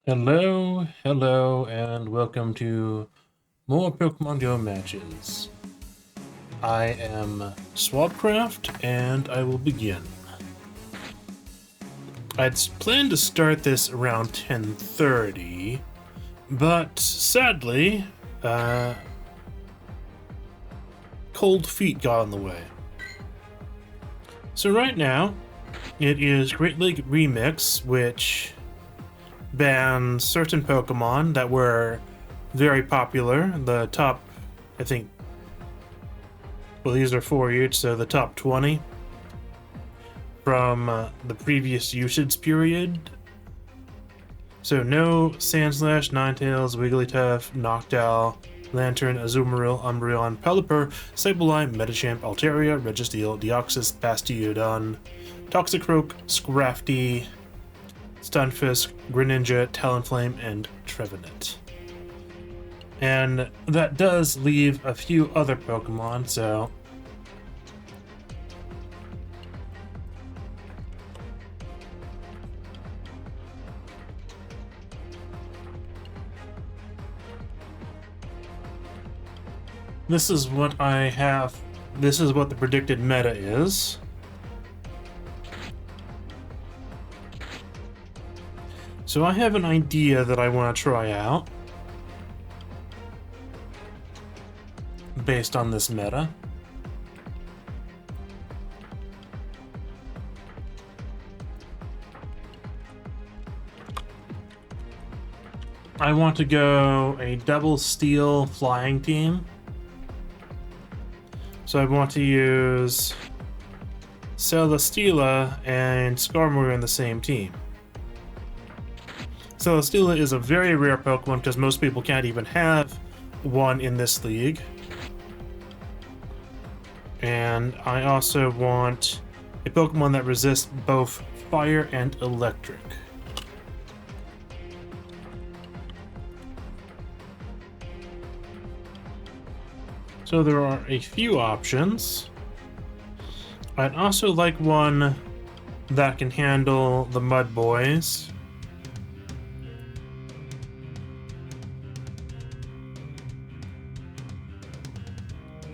Hello, and welcome to more Pokemon Go matches. I am Swabcraft, and I will begin. I'd planned to start this around 10:30, but sadly, cold feet got in the way. So right now, it is Great Lake Remix, which bans certain Pokemon that were very popular. The top, I think, well, these are 4 each, so the top 20 from the previous usage period. So no Sandslash, Ninetales, Wigglytuff, Noctowl, Lantern, Azumarill, Umbreon, Pelipper, Sableye, Medicham, Altaria, Registeel, Deoxys, Bastiodon, Toxicroak, Scrafty, Stunfisk, Greninja, Talonflame, and Trevenant. And that does leave a few other Pokemon, so this is what I have. This is what the predicted meta is. So I have an idea that I want to try out based on this meta. I want to go a double steel flying team. So I want to use Celesteela and Skarmory in the same team. Celesteela is a very rare Pokemon because most people can't even have one in this league. And I also want a Pokemon that resists both fire and electric. So there are a few options. I'd also like one that can handle the Mud Boys.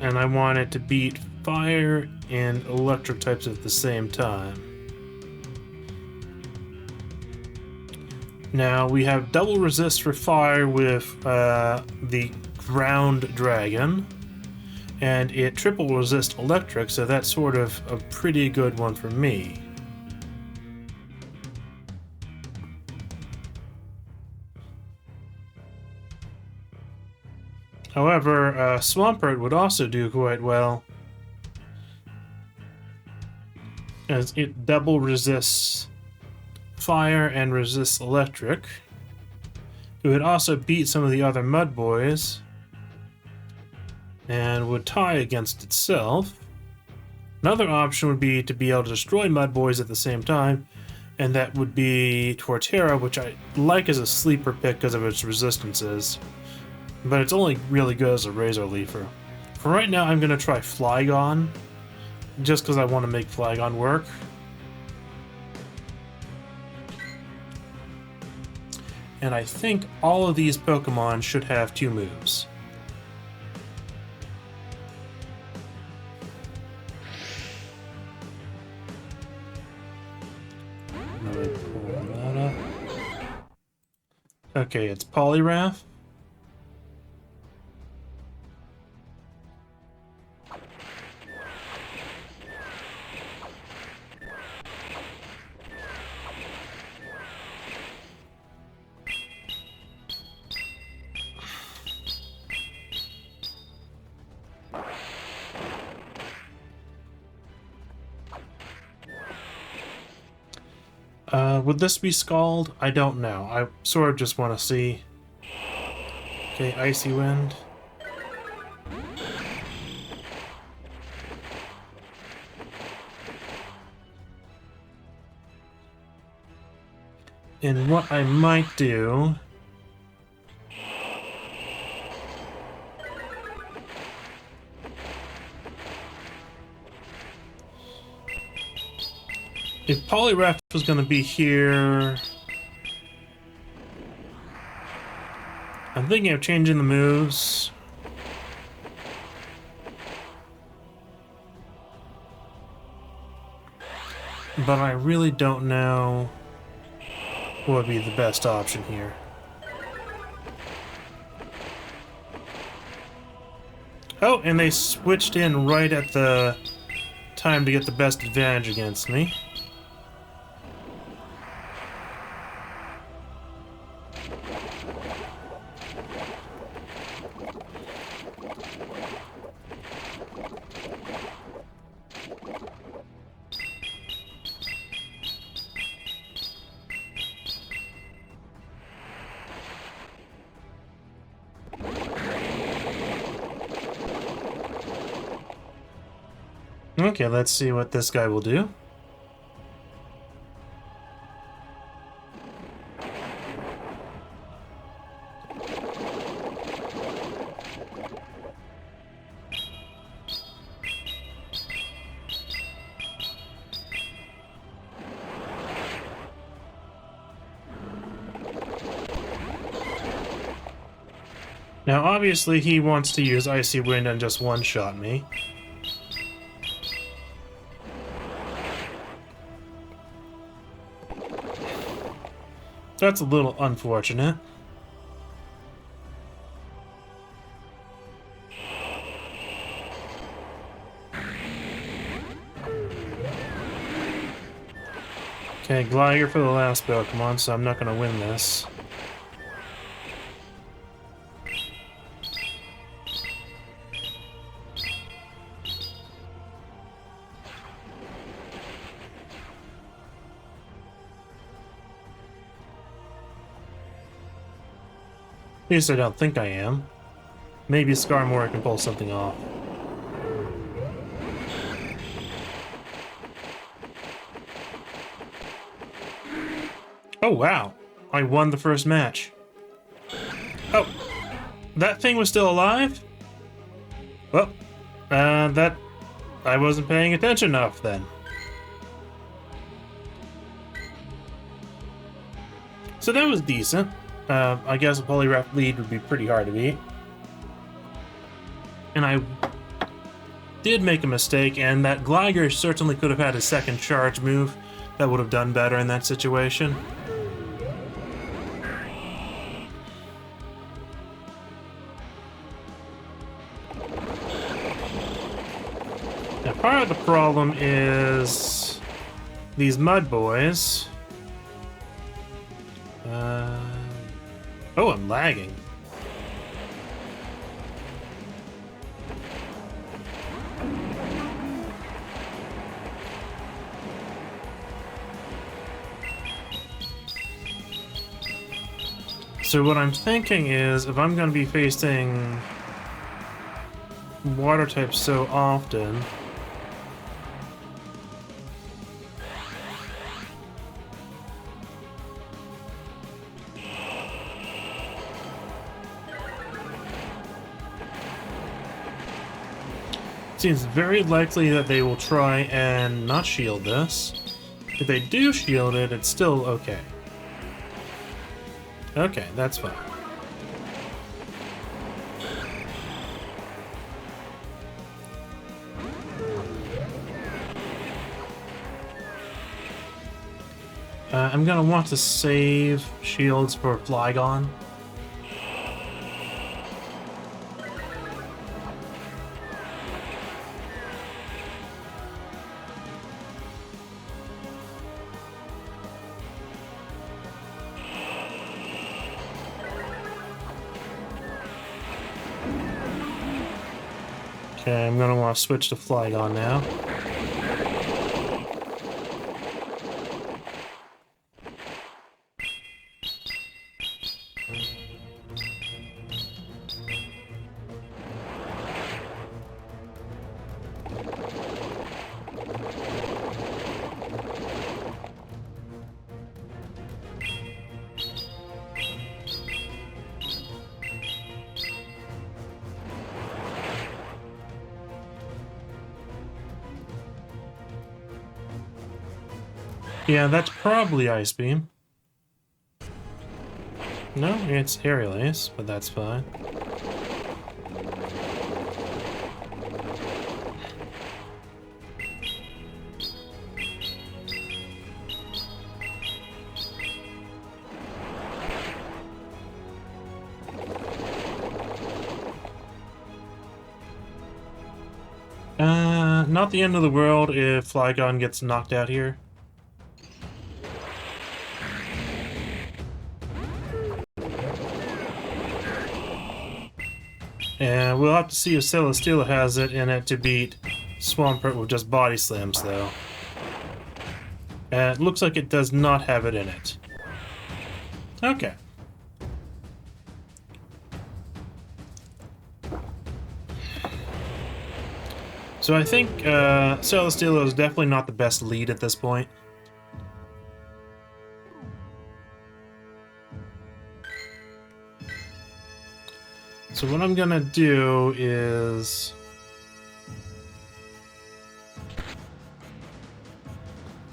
And I want it to beat fire and electric types at the same time. Now we have double resist for fire with the ground dragon, and it triple resist electric, so that's sort of a pretty good one for me. However, Swampert would also do quite well, as it double resists fire and resists electric. It would also beat some of the other Mud Boys, and would tie against itself. Another option would be to be able to destroy Mud Boys at the same time, and that would be Torterra, which I like as a sleeper pick because of its resistances. But it's only really good as a Razor Leafer. For right now, I'm going to try Flygon, just because I want to make Flygon work. And I think all of these Pokemon should have 2 moves. Let me pull that up. Okay, it's Poliwrath. Would this be Scald? I don't know. I sort of just want to see. Okay, Icy Wind. And what I might do if Poliwrath was going to be here, I'm thinking of changing the moves. But I really don't know what would be the best option here. Oh, and they switched in right at the time to get the best advantage against me. Okay, let's see what this guy will do. Now, obviously, he wants to use Icy Wind and just one-shot me. That's a little unfortunate. Okay, Glider for the last Pokemon, so I'm not going to win this. At least I don't think I am. Maybe Skarmory can pull something off. Oh wow, I won the first match. Oh, that thing was still alive? Well, that... I wasn't paying attention enough then. So that was decent. I guess a Poliwrath lead would be pretty hard to beat. And I did make a mistake, and that Gligar certainly could have had a second charge move that would have done better in that situation. Now, part of the problem is these mud boys. Oh, I'm lagging. So what I'm thinking is, if I'm going to be facing water types so often, seems very likely that they will try and not shield this. If they do shield it, it's still okay. Okay, that's fine. I'm gonna want to save shields for Flygon. Okay, I'm gonna want to switch to Flygon now. Yeah, that's probably Ice Beam. No, it's aerial ace, but that's fine. Not the end of the world if Flygon gets knocked out here. And we'll have to see if Celesteela has it in it to beat Swampert with just body slams, though. It looks like it does not have it in it. Okay. So I think Celesteela is definitely not the best lead at this point. So what I'm gonna do is...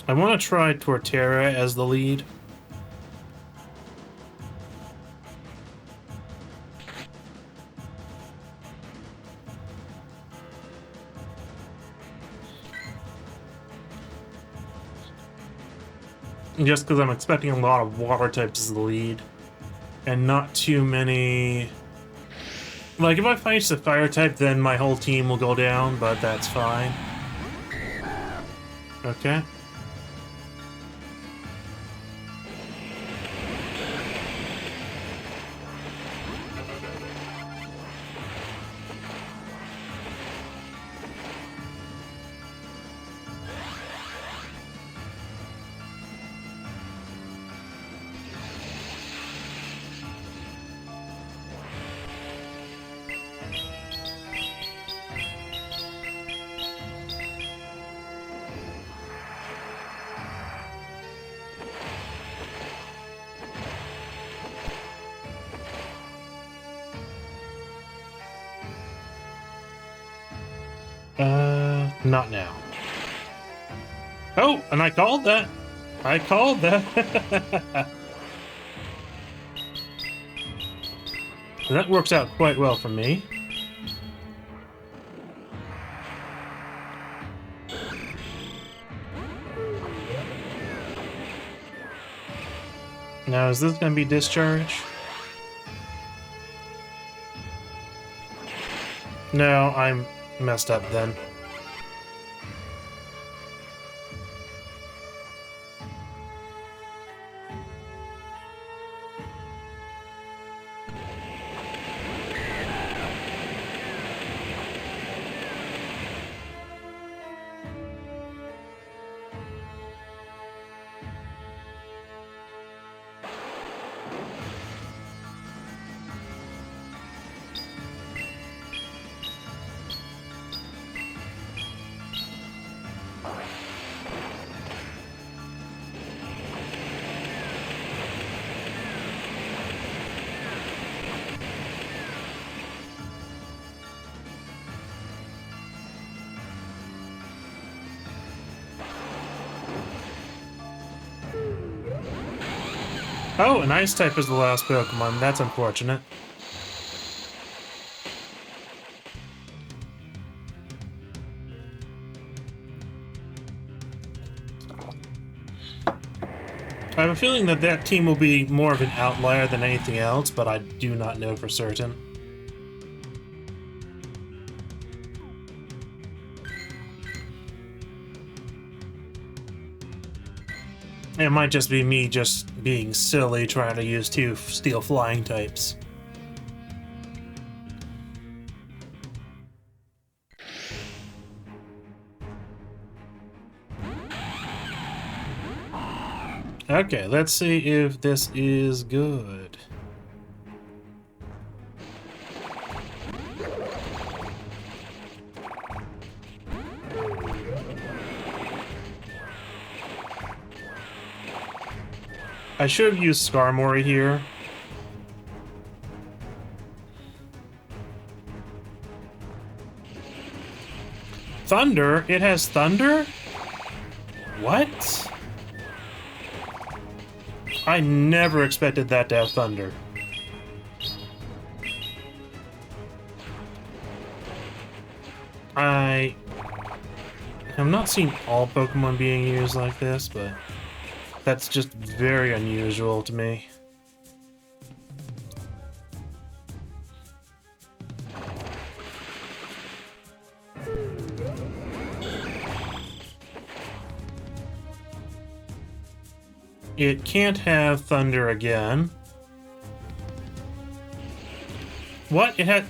I want to try Torterra as the lead. Just because I'm expecting a lot of water types as the lead. And not too many... Like, if I fight the fire type, then my whole team will go down, but that's fine. Okay. Not now. Oh, and I called that. I called that. That works out quite well for me. Now, is this going to be discharge? No, I'm messed up then. Oh, an ice type is the last Pokemon. That's unfortunate. I have a feeling that that team will be more of an outlier than anything else, but I do not know for certain. It might just be me just being silly trying to use two steel flying types. Okay, let's see if this is good. I should have used Skarmory here. Thunder? It has thunder? What? I never expected that to have thunder. I have not seen all Pokemon being used like this, but that's just very unusual to me. It can't have Thunder again. What? It had...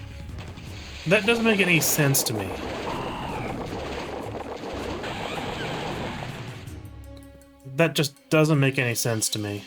That doesn't make any sense to me. That just doesn't make any sense to me.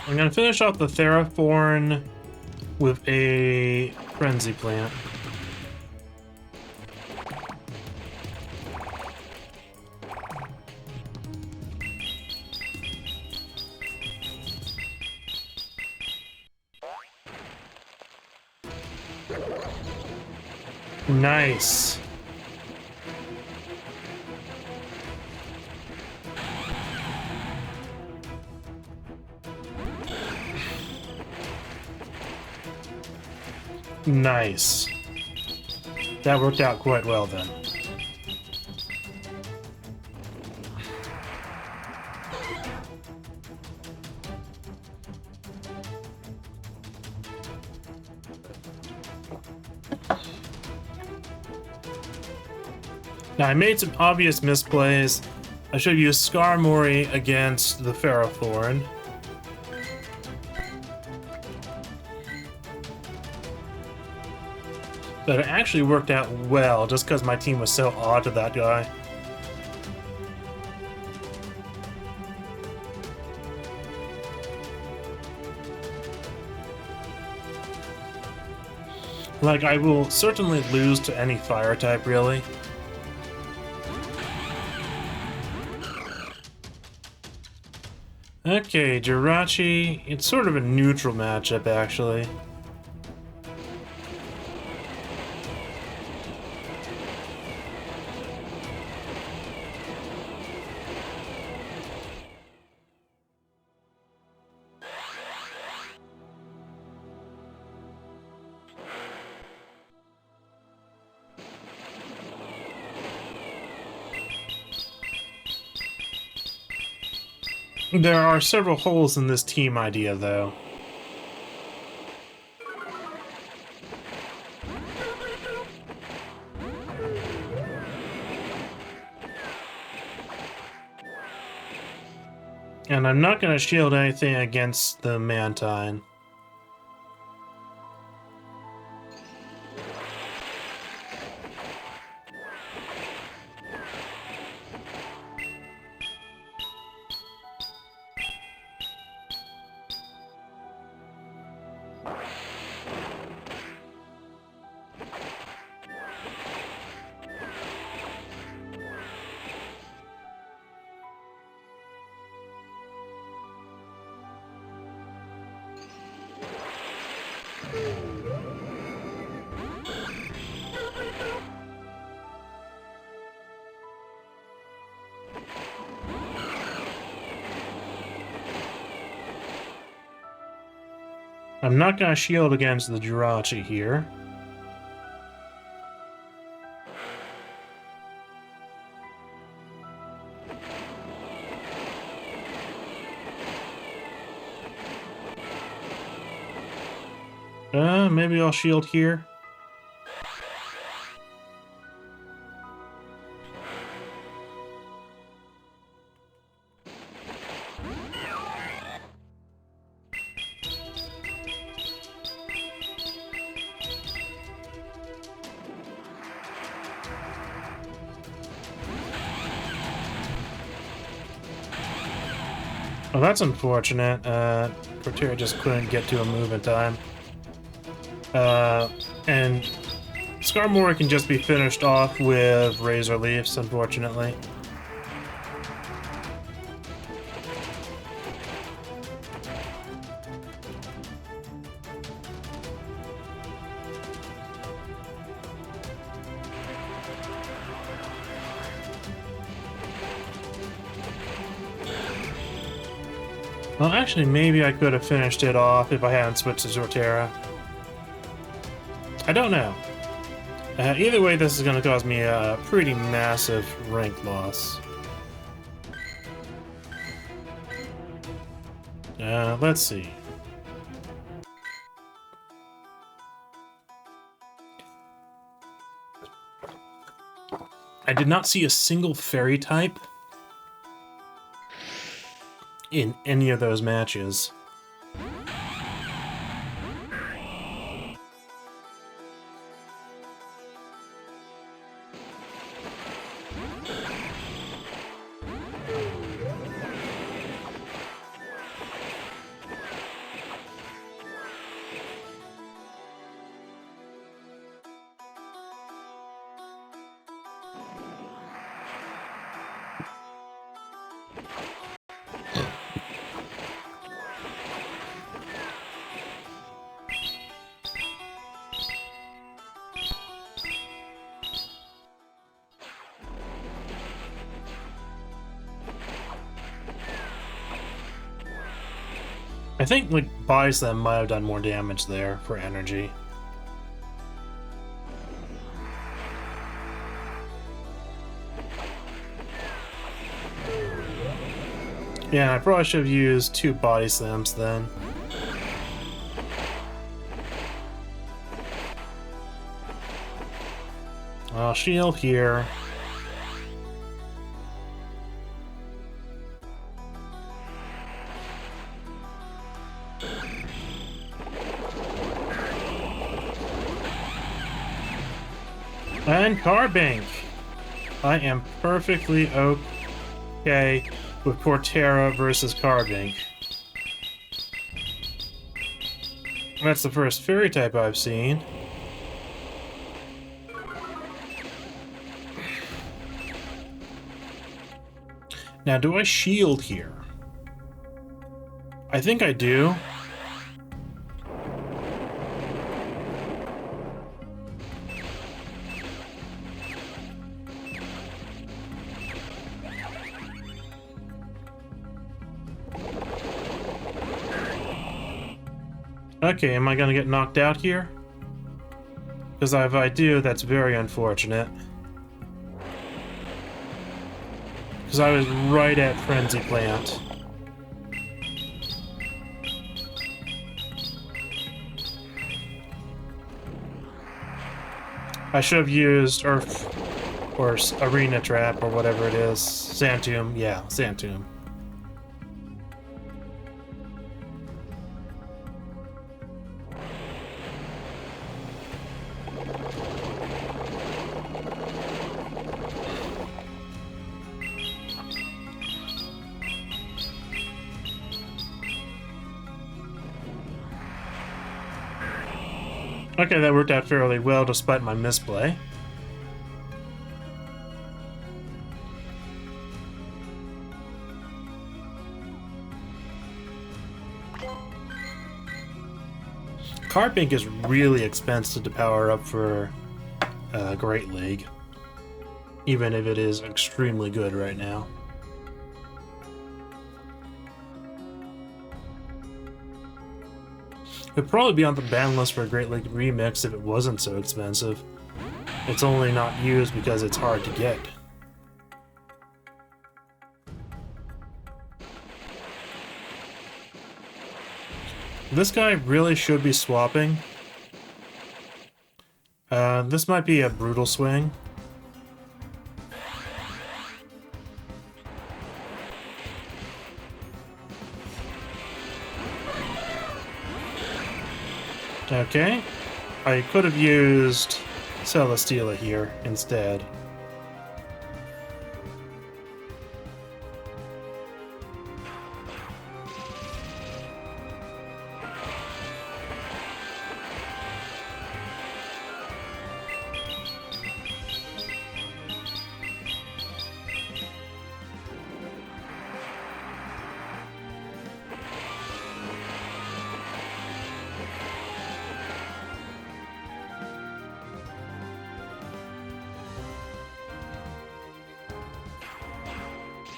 I'm gonna finish off the Theraphorn with a Frenzy Plant. Nice. Nice. That worked out quite well then. Now, I made some obvious misplays. I should have used Skarmory against the Theraphorn. But it actually worked out well, just because my team was so odd to that guy. Like, I will certainly lose to any fire type, really. Okay, Jirachi. It's sort of a neutral matchup, actually. There are several holes in this team idea, though. And I'm not going to shield anything against the Mantine. I'm not going to shield against the Jirachi here. Maybe I'll shield here. Well, that's unfortunate. Protea just couldn't get to a move in time. And Skarmory can just be finished off with Razor Leafs, unfortunately. Well, actually, maybe I could have finished it off if I hadn't switched to Zorterra. I don't know. Either way, this is going to cause me a pretty massive rank loss. Let's see. I did not see a single fairy type in any of those matches. I think, like, Buys Them might have done more damage there for energy. Yeah, I probably should have used 2 Body Slams then. I'll shield here. And Carbink! I am perfectly okay with Portera versus Carbink. That's the first fairy type I've seen. Now, do I shield here? I think I do. Okay, am I gonna get knocked out here? Because if I do, that's very unfortunate. Because I was right at Frenzy Plant. I should have used Earth or Arena Trap or whatever it is. Sand-Tomb, yeah, Sand-Tomb. Okay, that worked out fairly well despite my misplay. Carbink is really expensive to power up for Great League, even if it is extremely good right now. It'd probably be on the ban list for a Great League Remix if it wasn't so expensive. It's only not used because it's hard to get. This guy really should be swapping. This might be a brutal swing. Okay, I could have used Celesteela here instead.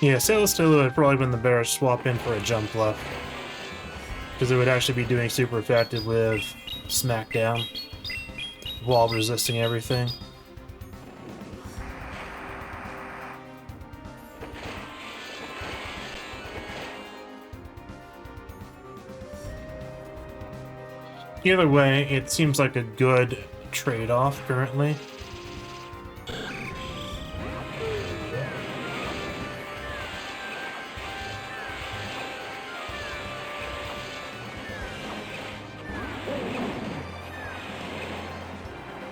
Yeah, Celesteela would probably been the better swap in for a jump left. Because it would actually be doing super effective with Smackdown. While resisting everything. Either way, it seems like a good trade-off currently.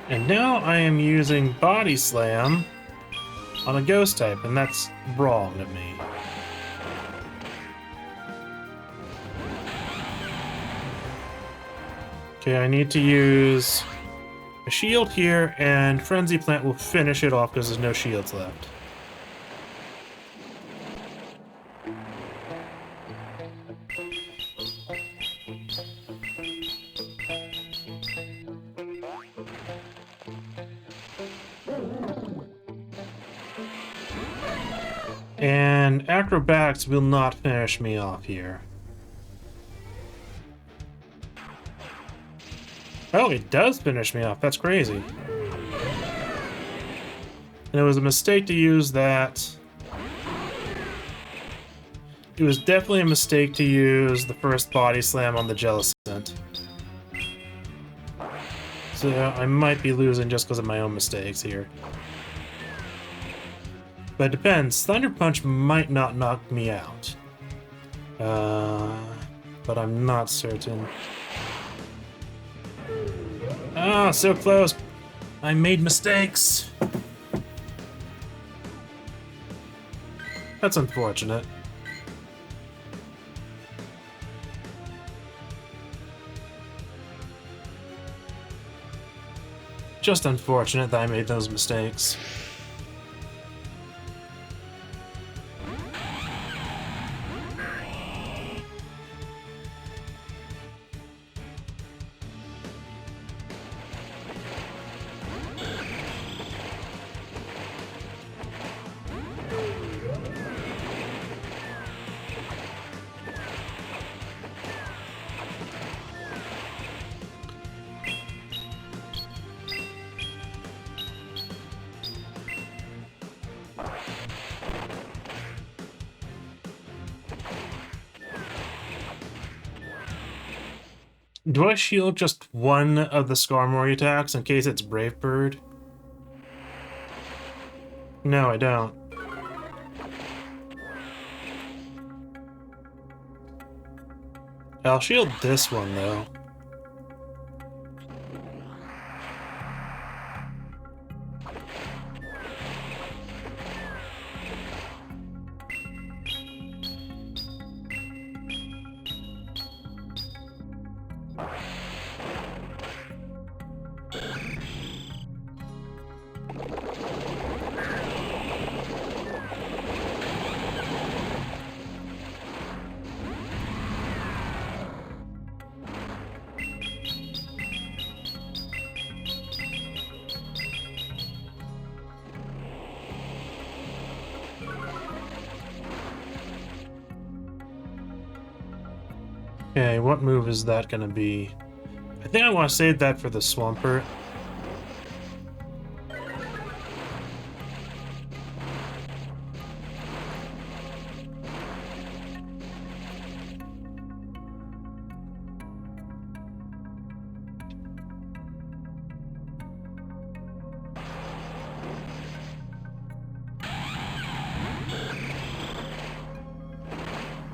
And now I am using Body Slam on a Ghost type, and that's wrong to me. Okay, I need to use a shield here, and Frenzy Plant will finish it off because there's no shields left. And Acrobatics will not finish me off here. Oh, it does finish me off. That's crazy. And it was a mistake to use that. It was definitely a mistake to use the first Body Slam on the Jellicent. So I might be losing just because of my own mistakes here. But it depends. Thunder Punch might not knock me out. But I'm not certain. Ah, so close. I made mistakes. That's unfortunate. Just unfortunate that I made those mistakes. Do I shield just one of the Skarmory attacks in case it's Brave Bird? No, I don't. I'll shield this one, though. Okay, what move is that gonna be? I think I want to save that for the Swampert.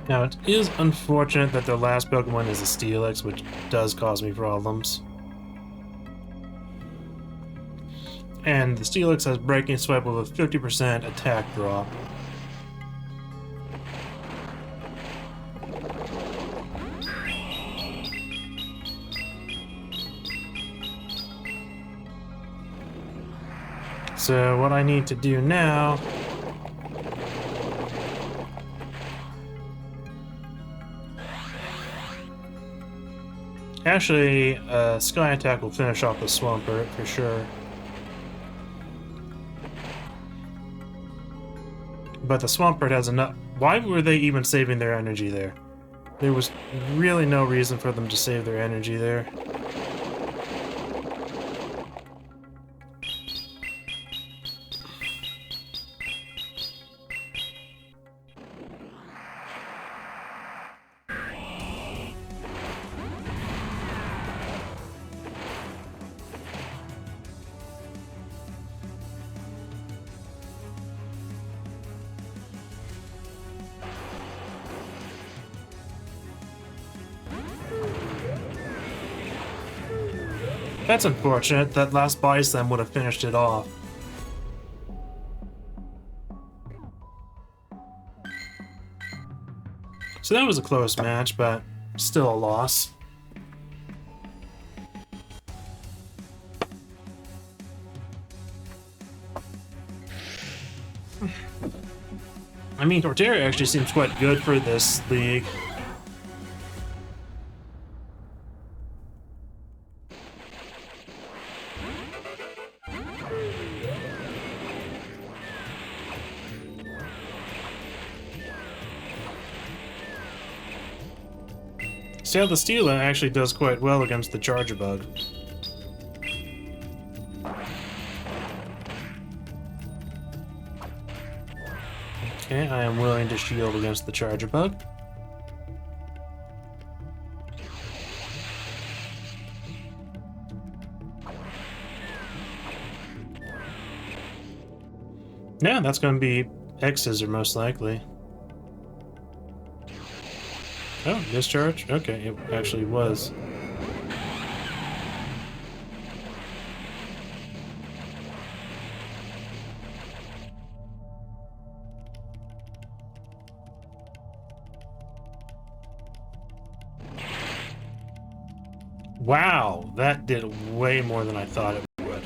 Now, it is unfortunate that their last Pokemon is a Steelix, which does cause me problems. And the Steelix has Breaking Swipe with a 50% attack drop. So what I need to do now... Actually, Sky Attack will finish off the Swampert for sure. But the Swampert has enough... Why were they even saving their energy there? There was really no reason for them to save their energy there. That's unfortunate. That last Body Slam would have finished it off. So that was a close match, but still a loss. I mean, Torterra actually seems quite good for this league. Celesteela actually does quite well against the Charger Bug. Okay, I am willing to shield against the Charger Bug. Yeah, that's going to be X-Scissor most likely. Oh, discharge? Okay, it actually was. Wow, that did way more than I thought it would.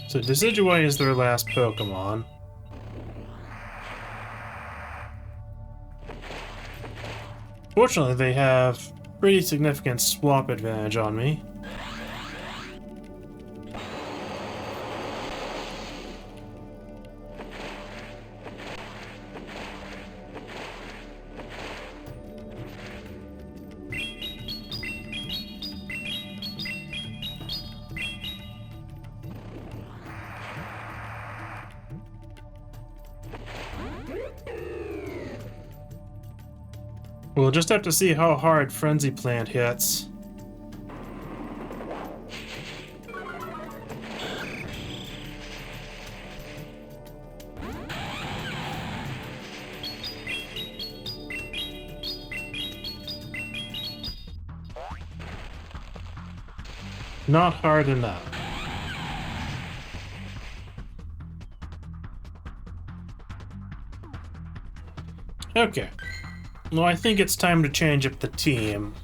So Decidueye is their last Pokemon. Fortunately, they have pretty significant swap advantage on me. We'll just have to see how hard Frenzy Plant hits. Not hard enough. Okay. Well, I think it's time to change up the team.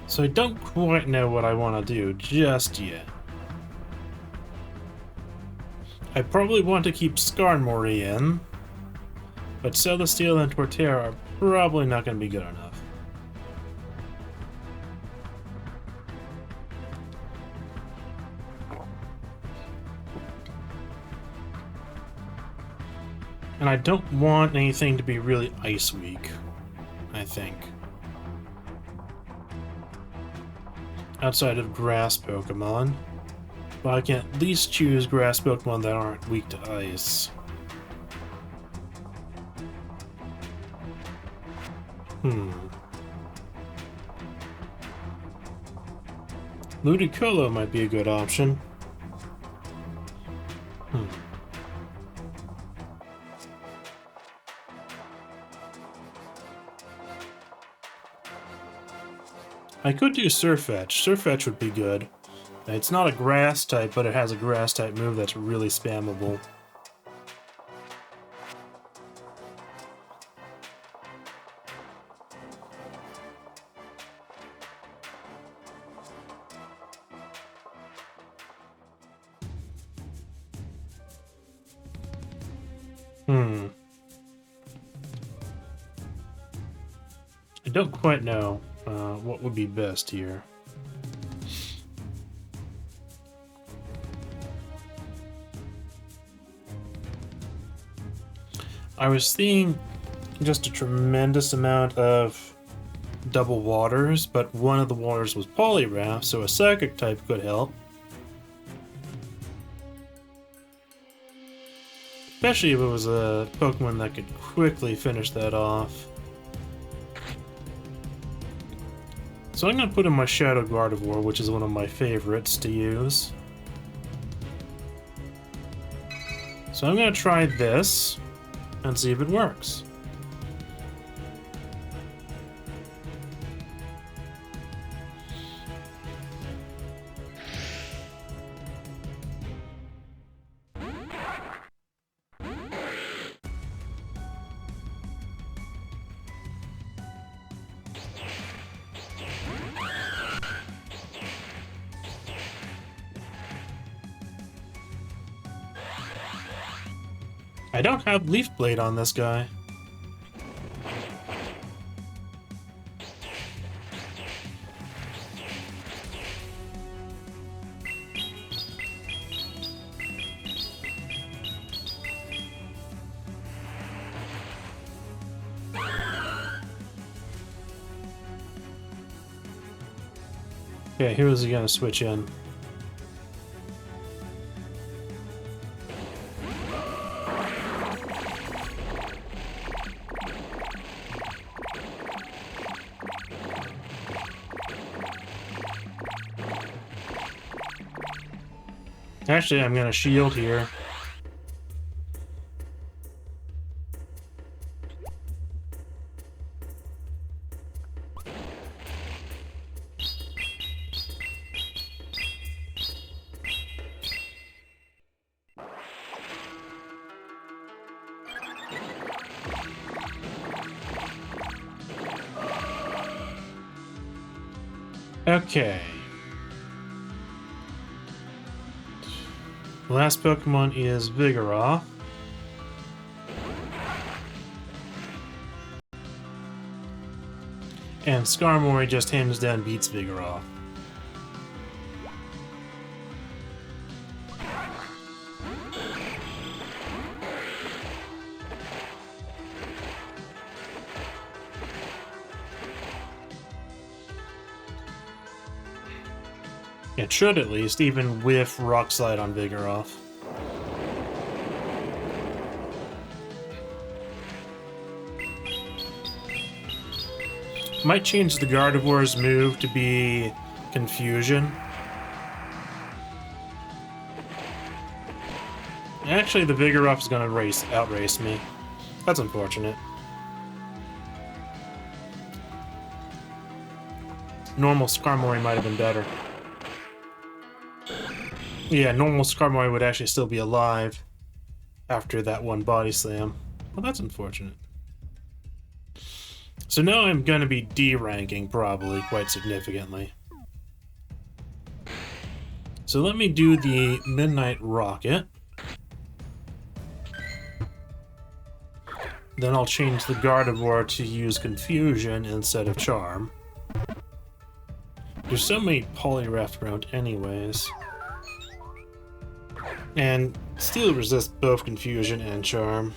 So I don't quite know what I want to do just yet. I probably want to keep Skarmory in, but Celesteela and Torterra are probably not going to be good enough. And I don't want anything to be really Ice Weak, I think. Outside of Grass Pokemon. But I can at least choose Grass Pokemon that aren't weak to Ice. Ludicolo might be a good option. I could do Surfetch. Surfetch would be good. It's not a grass type, but it has a grass type move that's really spammable. I don't quite know what would be best here. I was seeing just a tremendous amount of double waters, but one of the waters was Poliwrath, so a psychic type could help. Especially if it was a Pokemon that could quickly finish that off. So I'm going to put in my Shadow Gardevoir, which is one of my favorites to use. So I'm going to try this and see if it works. I don't have Leaf Blade on this guy. Okay, here's he gonna switch in. Actually, I'm gonna shield here. Okay. The last Pokemon is Vigoroth. And Skarmory just hands down beats Vigoroth. It should at least, even with Rock Slide on Vigoroth. Might change the Gardevoir's move to be Confusion. Actually, the Vigoroth is gonna outrace me. That's unfortunate. Normal Skarmory might have been better. Yeah, normal Skarmory would actually still be alive after that one body slam. Well, that's unfortunate. So now I'm going to be D-ranking, probably, quite significantly. So let me do the Midnight Rocket. Then I'll change the Gardevoir to use Confusion instead of Charm. There's so many Poliwrath around anyways. And Steel resists both Confusion and Charm.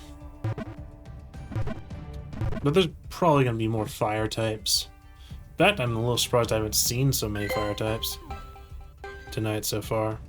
But there's probably going to be more fire types. In fact, I'm a little surprised I haven't seen so many fire types tonight so far.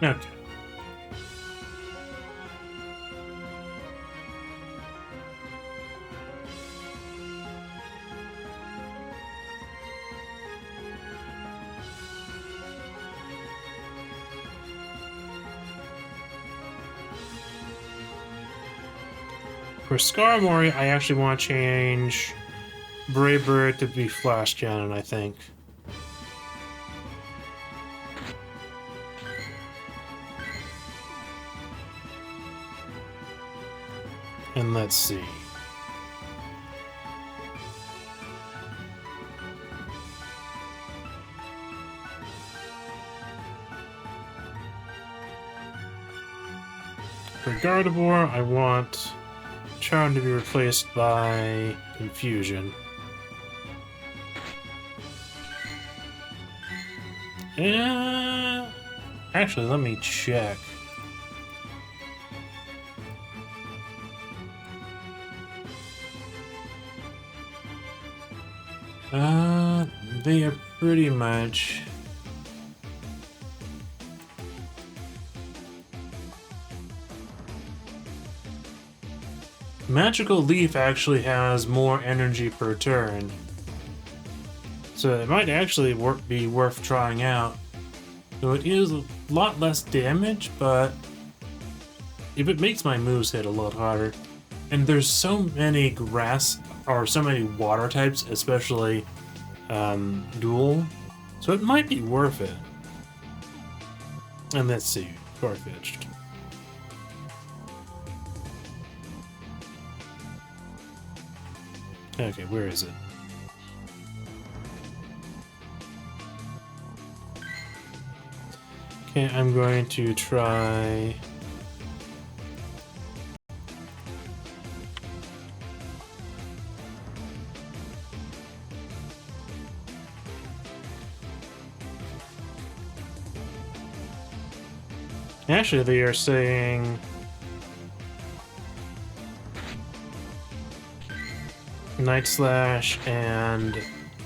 Okay. For Skarmory, I actually want to change Braybird to be Flash Cannon, I think. And let's see. For Gardevoir, I want Charm to be replaced by Confusion. Actually, let me check. They are pretty much... Magical Leaf actually has more energy per turn. So it might actually be worth trying out. So it is a lot less damage, but if it makes my moves hit a lot harder. And there's so many grass, or so many water types, especially dual, so it might be worth it. And let's see, Farfetch'd. Okay, where is it? Okay, I'm going to try... Actually, they are saying... Night Slash and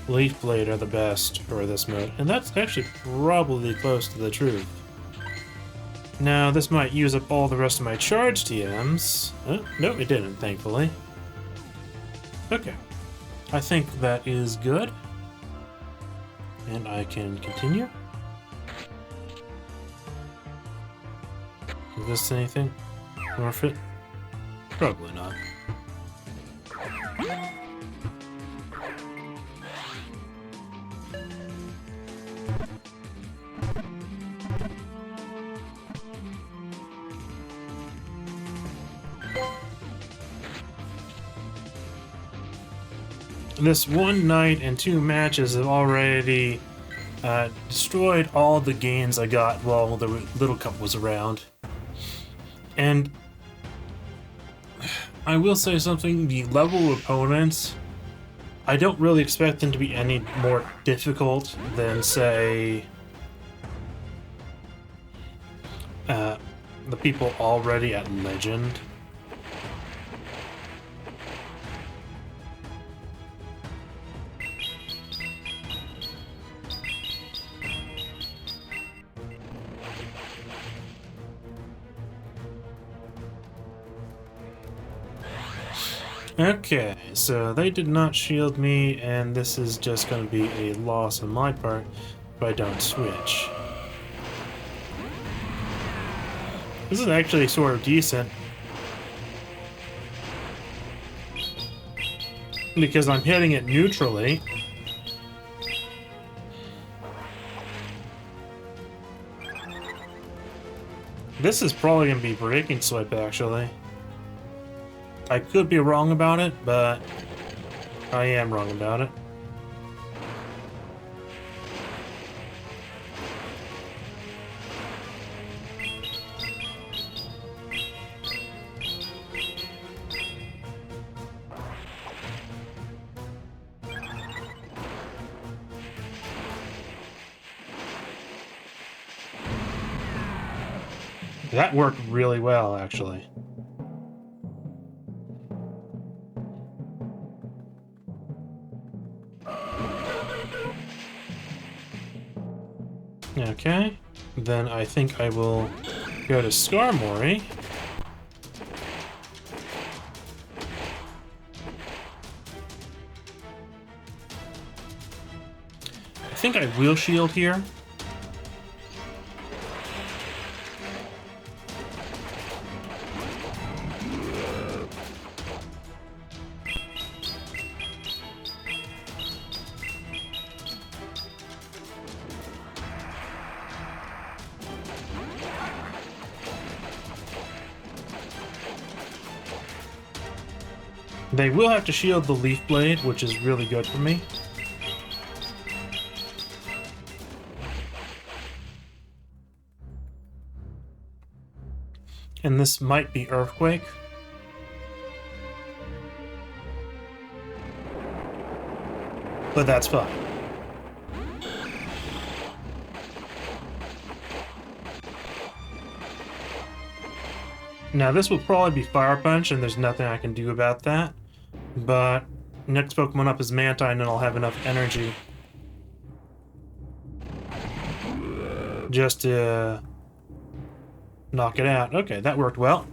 Leaf Blade are the best for this mode, and that's actually probably close to the truth. Now, this might use up all the rest of my charge TMs. Oh, no, it didn't, thankfully. Okay. I think that is good. And I can continue. Is this anything worth it? Probably not. This one night and 2 matches have already destroyed all the gains I got while the Little Cup was around. And I will say something, the level of opponents, I don't really expect them to be any more difficult than, say, the people already at Legend. Okay, so they did not shield me, and this is just going to be a loss on my part if I don't switch. This is actually sort of decent, because I'm hitting it neutrally. This is probably going to be Breaking Swipe, actually. I could be wrong about it, but I am wrong about it. That worked really well, actually. Okay, then I think I will go to Skarmory. I think I will shield here. They will have to shield the Leaf Blade, which is really good for me. And this might be Earthquake. But that's fine. Now this will probably be Fire Punch, and there's nothing I can do about that. But next Pokemon up is Mantine, and I'll have enough energy just to knock it out. Okay, that worked well.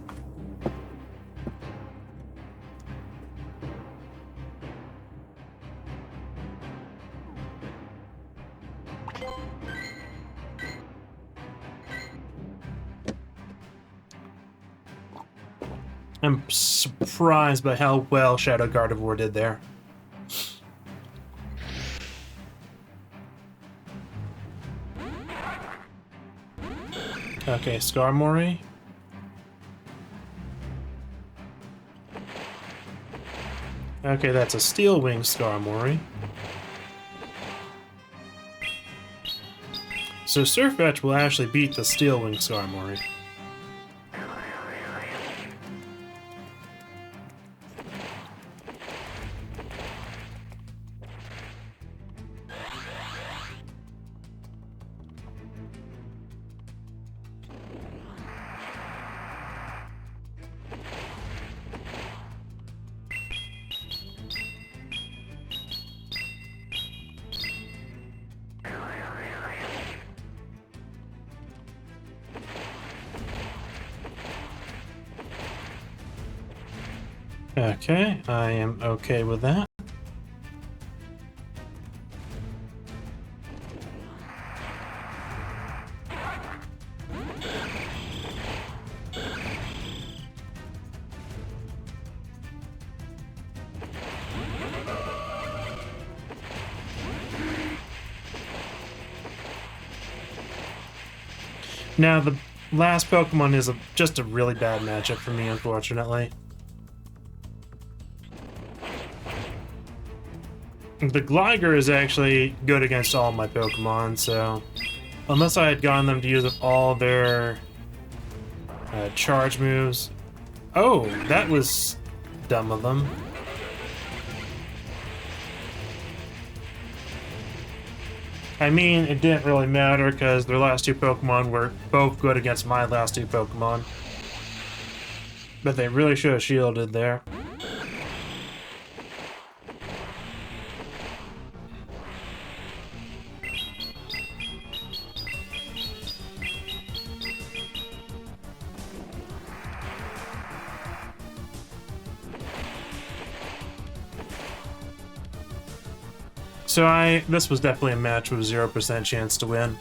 I'm surprised by how well Shadow Gardevoir did there. Okay, Skarmory. Okay, that's a Steel Wing Skarmory. So Surf Edge will actually beat the Steel Wing Skarmory. Okay, I am okay with that. Now, the last Pokemon is just a really bad matchup for me, unfortunately. The Gligar is actually good against all my Pokemon, so unless I had gotten them to use up all their charge moves. Oh, that was dumb of them. I mean, it didn't really matter because their last two Pokemon were both good against my last two Pokemon. But they really should have shielded there. So this was definitely a match with 0% chance to win.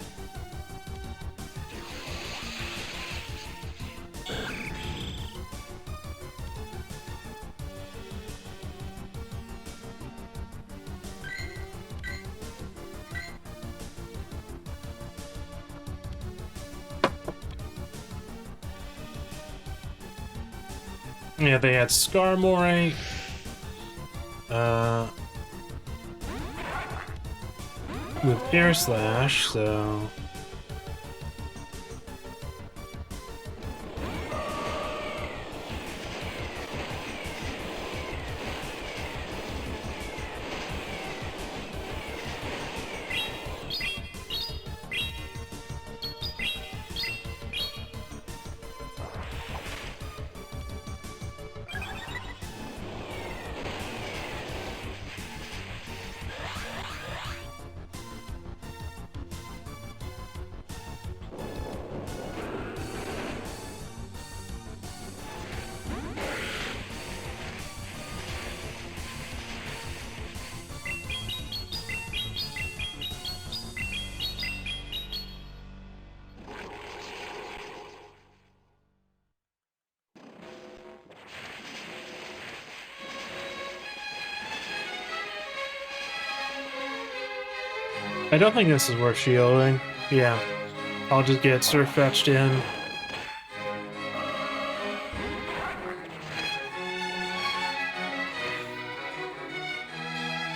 Yeah, they had Skarmory. With Air Slash, so... I don't think this is worth shielding. Yeah. I'll just get Surfetched in.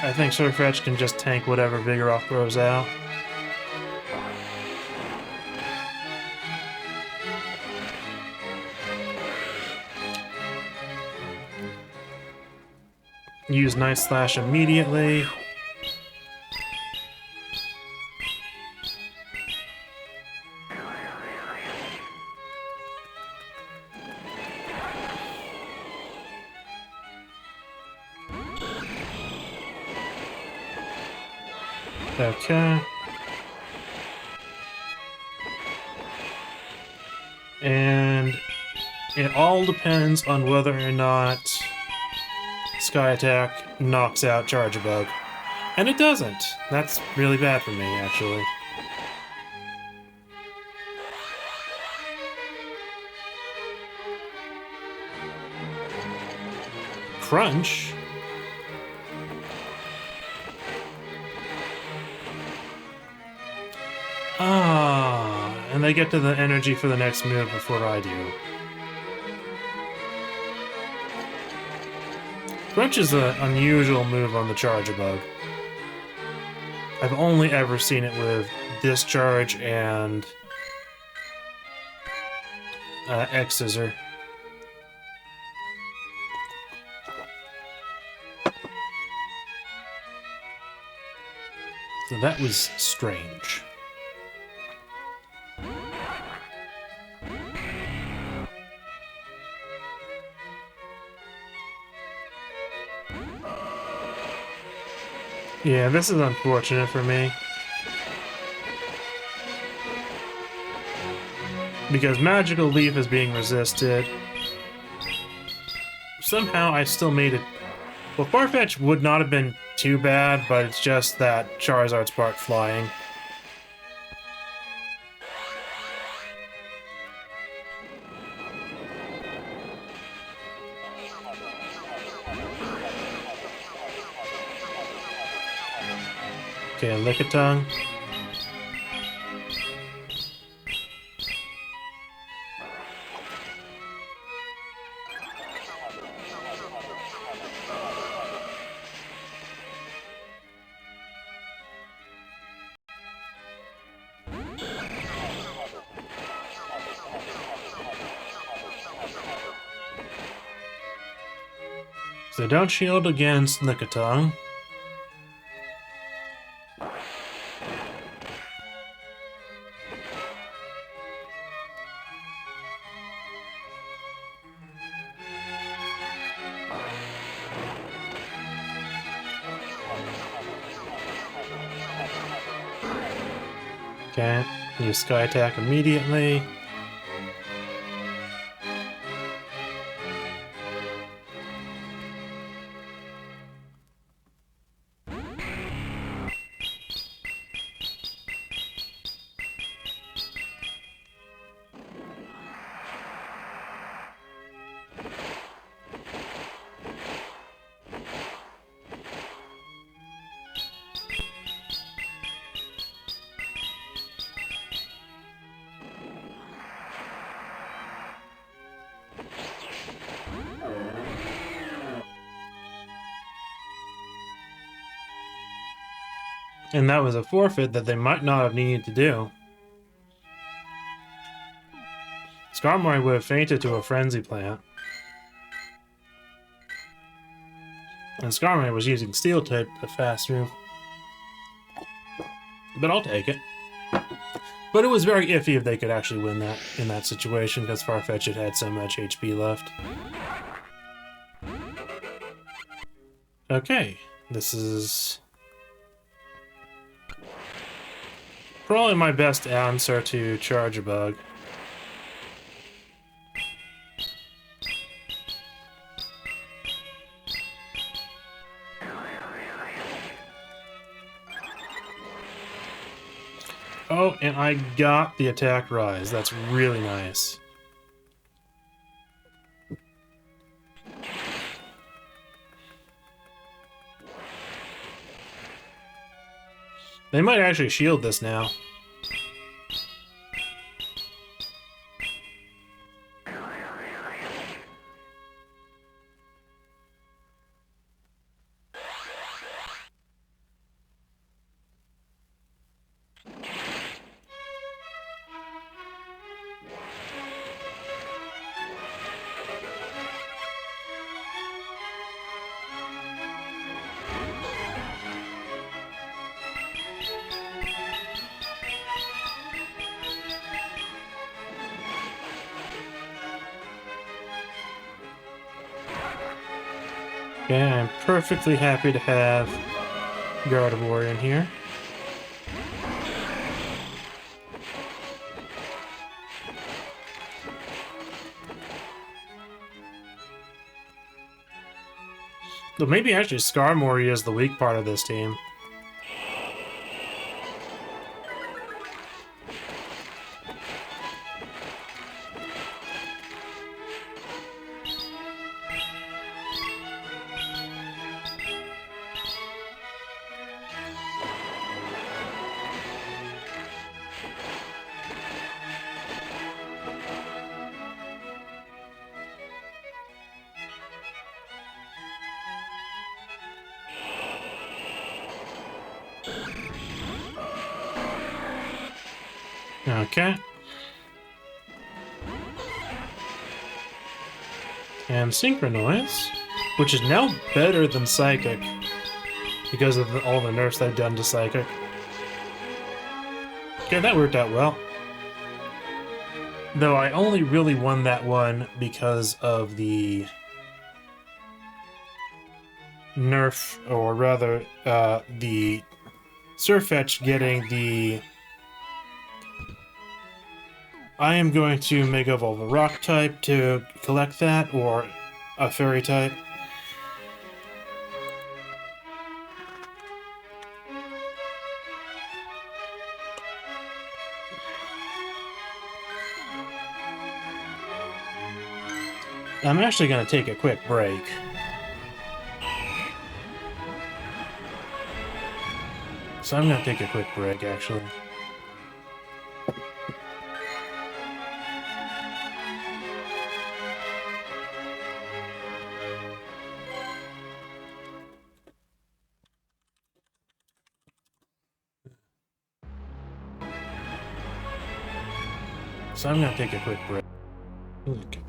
I think Surfetch can just tank whatever Vigoroth throws out. Use Night Slash immediately. Okay. And it all depends on whether or not Sky Attack knocks out Charjabug. And it doesn't. That's really bad for me, actually. Crunch? Ah, and they get to the energy for the next move before I do. Crunch is an unusual move on the Charjabug. I've only ever seen it with Discharge and X-Scissor. So that was strange. Yeah, this is unfortunate for me. Because Magical Leaf is being resisted. Somehow I still made it... Well, Farfetch would not have been too bad, but it's just that Charizard's part flying. Okay, Lickitung. So don't shield against Lickitung. Okay, use Sky Attack immediately. And that was a forfeit that they might not have needed to do. Skarmory would have fainted to a Frenzy Plant. And Skarmory was using Steel type, a fast move. But I'll take it. But it was very iffy if they could actually win that in that situation, because Farfetch'd had so much HP left. Okay, this is probably my best answer to Charge-a-Bug. Oh, and I got the attack rise. That's really nice. They might actually shield this now. Okay, I'm perfectly happy to have Gardevoir in here. Though maybe actually Skarmory is the weak part of this team. Okay. And Synchronoise, which is now better than Psychic because of all the nerfs they've done to Psychic. Okay, that worked out well. Though I only really won that one because of the nerf, or rather, the Surfetch getting the I am going to Mega Evolve a Rock type to collect that, or a Fairy type. I'm actually going to take a quick break. So I'm going to take a quick break, actually. So I'm going to take a quick break. Okay.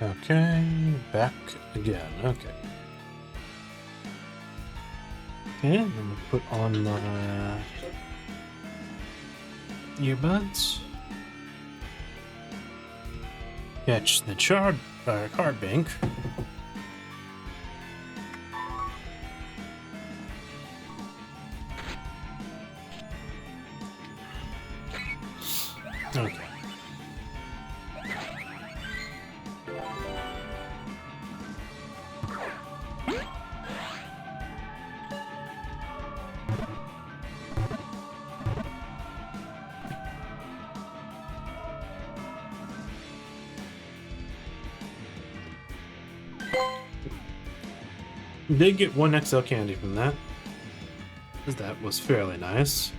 Okay, back again. Okay. Okay, I'm gonna put on my earbuds. Catch the card bank. Okay. Did get one XL candy from that. That was fairly nice.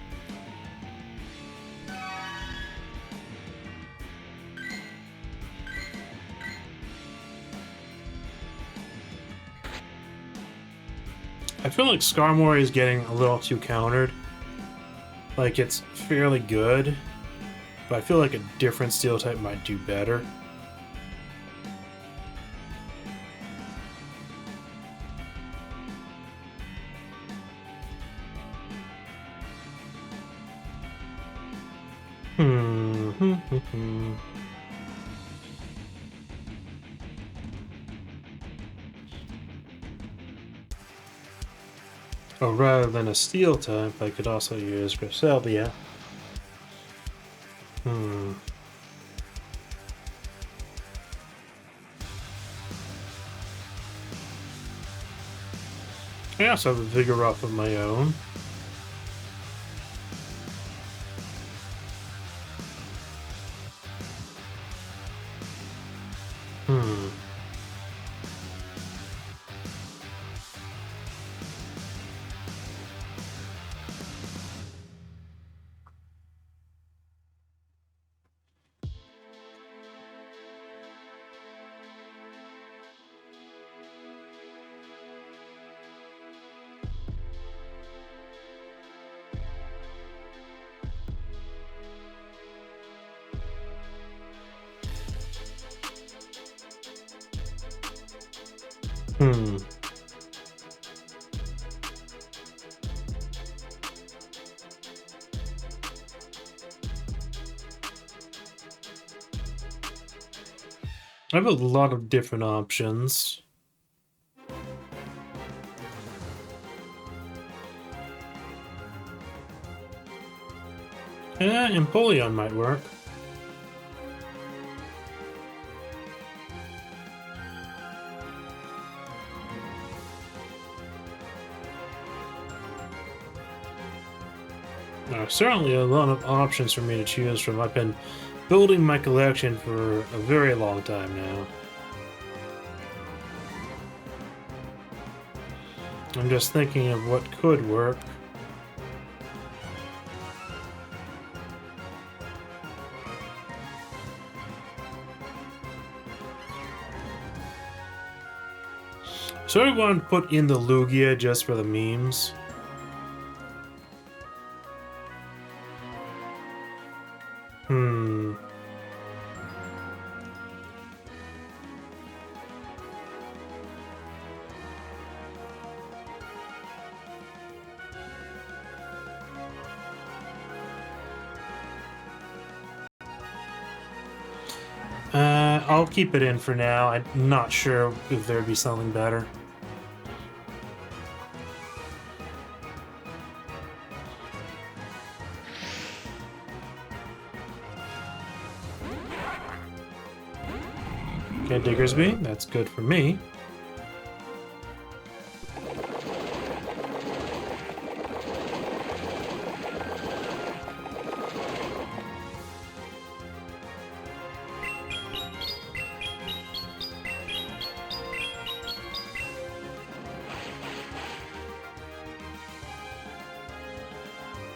I feel like Skarmory is getting a little too countered. Like, it's fairly good, but I feel like a different steel type might do better. Or rather than a steel type, I could also use Griseldia. I also have a Vigoroth of my own. I have a lot of different options. Yeah, Empoleon might work. Certainly a lot of options for me to choose from. I've been building my collection for a very long time now. I'm just thinking of what could work. So I want to put in the Lugia just for the memes. I'll keep it in for now. I'm not sure if there'd be something better. Okay, Diggersby, that's good for me.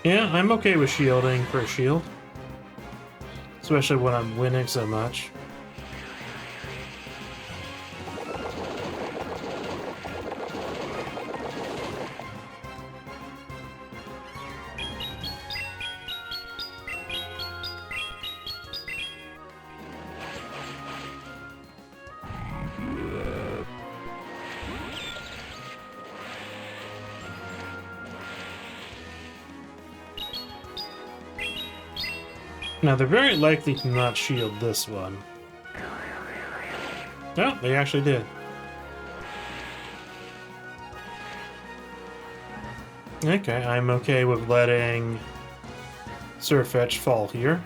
Yeah, I'm okay with shielding for a shield. Especially when I'm winning so much. Now, they're very likely to not shield this one. No, they actually did. Okay, I'm okay with letting Surfetch fall here.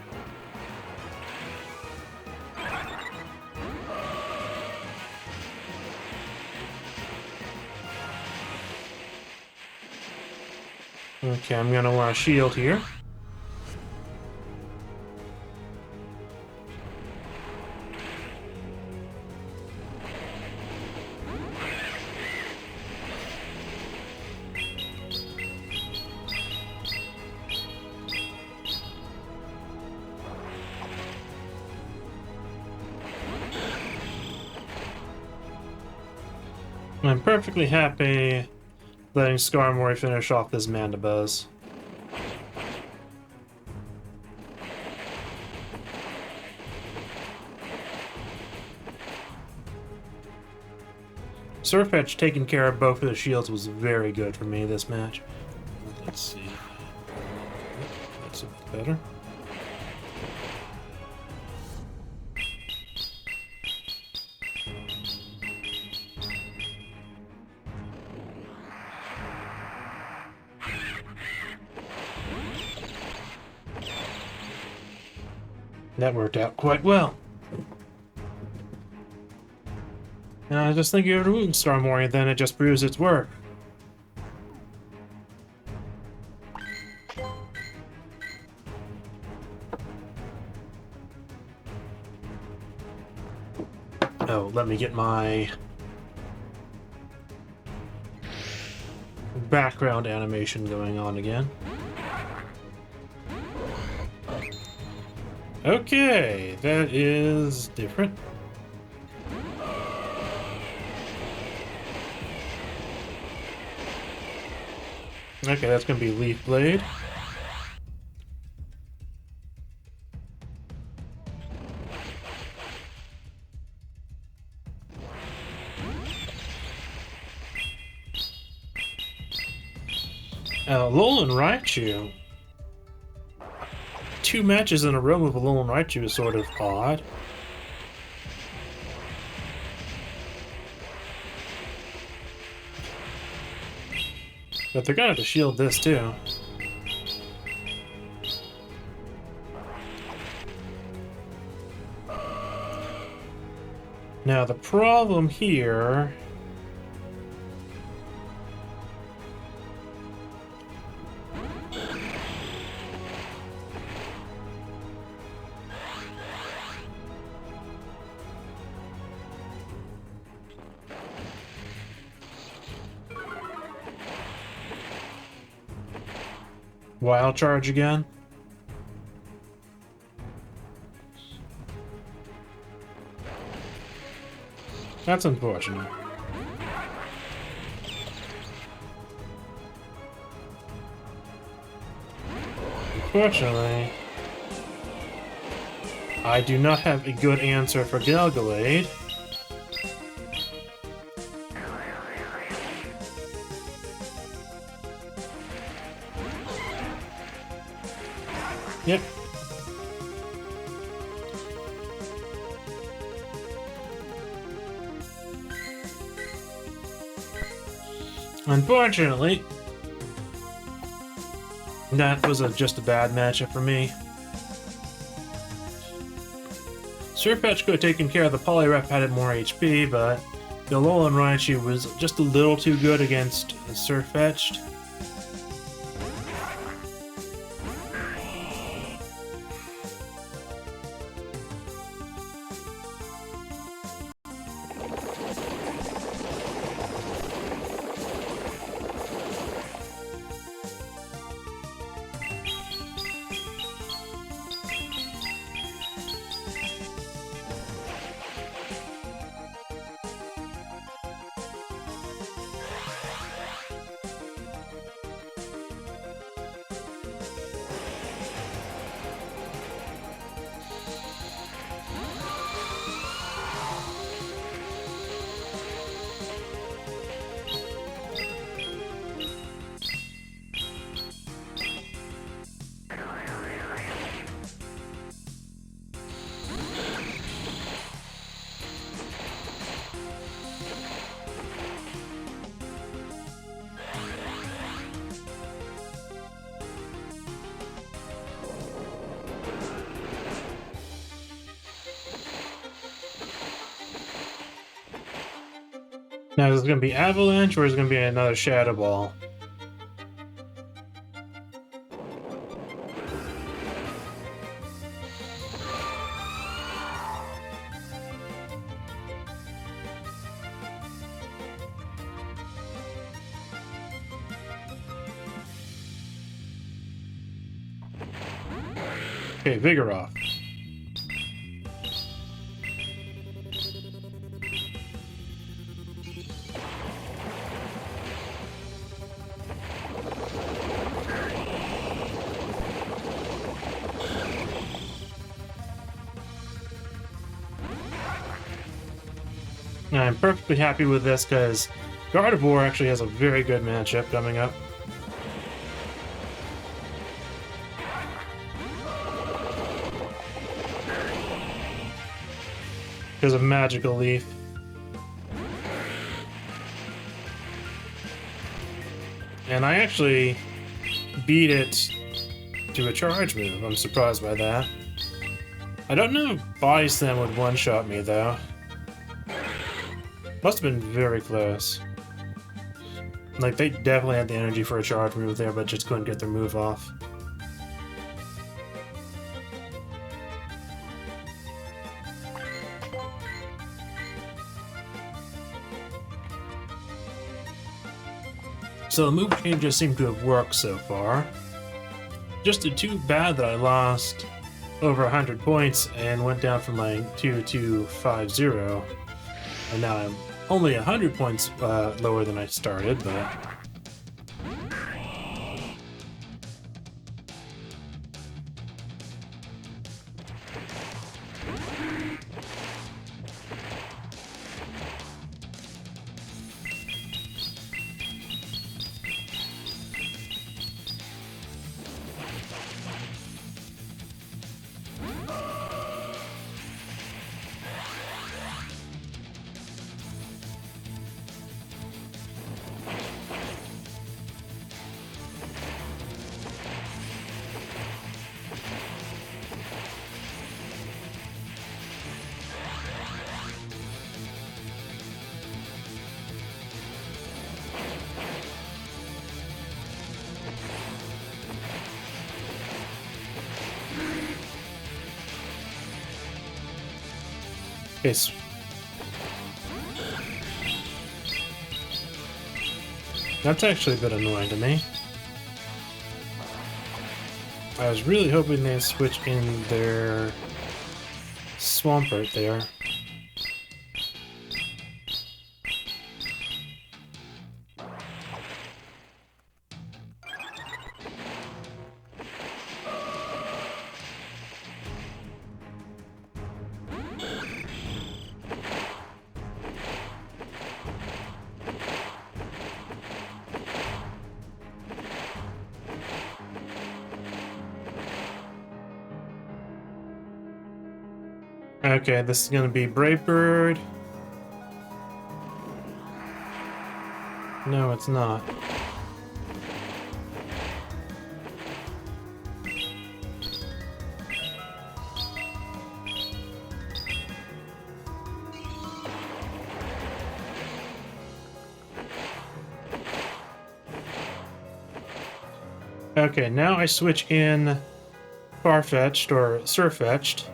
Okay, I'm gonna want a shield here. I'm perfectly happy letting Skarmory finish off this Mandibuzz. Surfetch taking care of both of the shields was very good for me this match. Let's see. That's a bit better. That worked out quite well. Now I just think you have to wound Skarmory, then it just proves its work. Oh, let me get my background animation going on again. Okay, that is different. Okay, that's gonna be Leaf Blade. Alolan Raichu. 2 matches in a row with Alolan Raichu is sort of odd. But they're gonna have to shield this too. Now the problem here... Wild Charge again? That's unfortunate. Unfortunately, I do not have a good answer for Galgalade. Yep. Unfortunately, that was just a bad matchup for me. Surfetch could have taken care of the Poliwrath, had more HP, but the Alolan Raichu was just a little too good against Surfetched. Now, is it going to be Avalanche or is it going to be another Shadow Ball? Okay, Vigoroth. I'm perfectly happy with this because Gardevoir actually has a very good matchup coming up. Because of Magical Leaf. And I actually beat it to a charge move. I'm surprised by that. I don't know if Body Slam would one-shot me, though. Must have been very close. Like, they definitely had the energy for a charge move there, but just couldn't get their move off. So the move changes seem to have worked so far. Just too bad that I lost over 100 points and went down from like 2-2-5-0. And now I'm only 100 points lower than I started, but... Okay, that's actually a bit annoying to me. I was really hoping they'd switch in their Swampert there. Okay, this is gonna be Brave Bird. No, it's not. Okay, now I switch in Farfetch'd or Surfetch'd.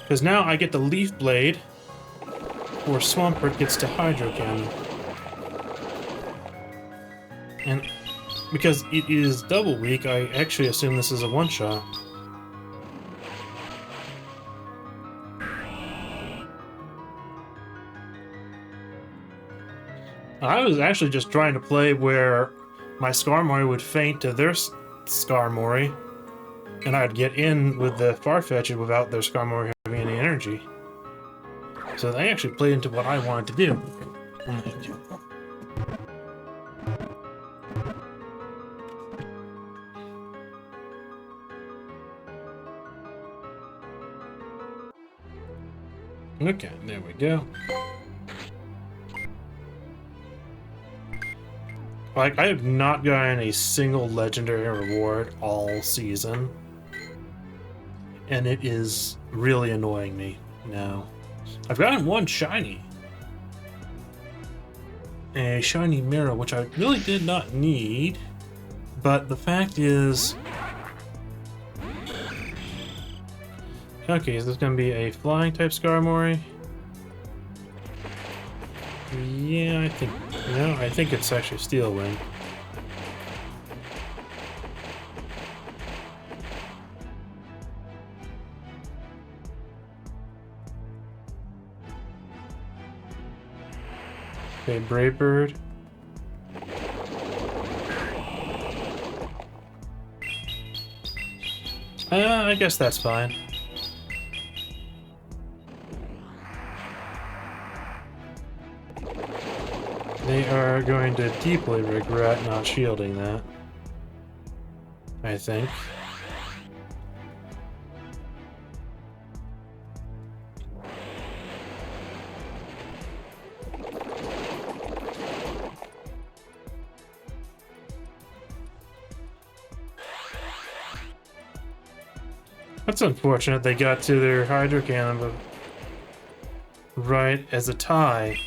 Because now I get the Leaf Blade, or Swampert gets to Hydro Cannon. And because it is double weak, I actually assume this is a one-shot. I was actually just trying to play where my Skarmory would faint to their Skarmory, and I'd get in with the Farfetch'd without their Skarmory having any energy. So they actually played into what I wanted to do. Okay, there we go. Like, I have not gotten a single legendary reward all season. and it is really annoying me now. I've gotten one shiny. A shiny mirror, which I really did not need, but the fact is... Okay, is this going to be a flying type Skarmory? Yeah, I think... No, I think it's actually Steel Wing. Okay, Brave Bird. I guess that's fine. They are going to deeply regret not shielding that, I think. That's unfortunate they got to their Hydro Cannon, but right as a tie.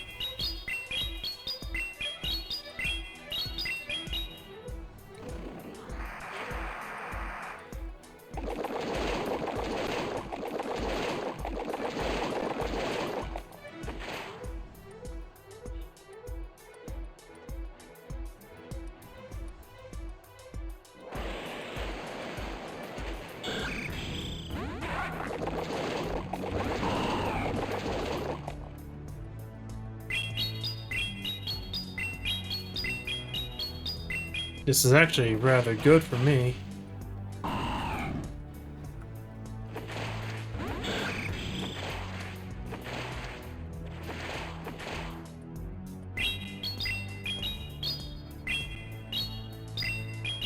This is actually rather good for me.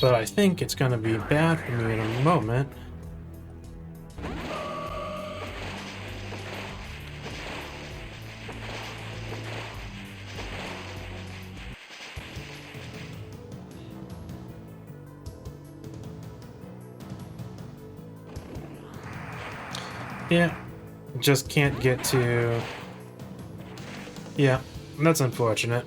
But I think it's going to be bad for me in a moment. Yeah, just can't get to... Yeah, that's unfortunate.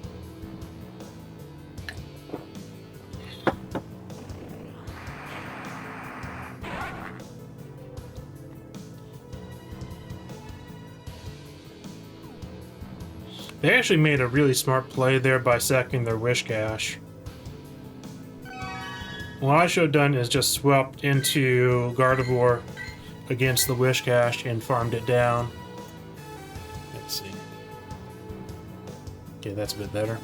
They actually made a really smart play there by sacking their Wishcash. What I should have done is just swapped into Gardevoir against the Wishcash and farmed it down. Let's see. Okay, that's a bit better.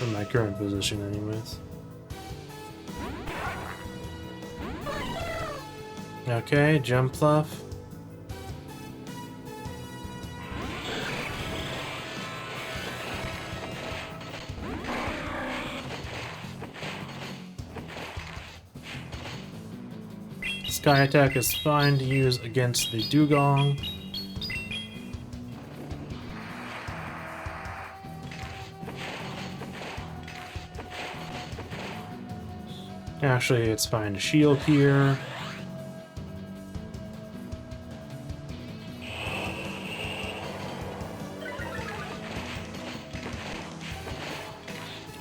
In my current position, anyways. Okay, Jump Fluff. Sky Attack is fine to use against the Dugong. Actually, it's fine to shield here.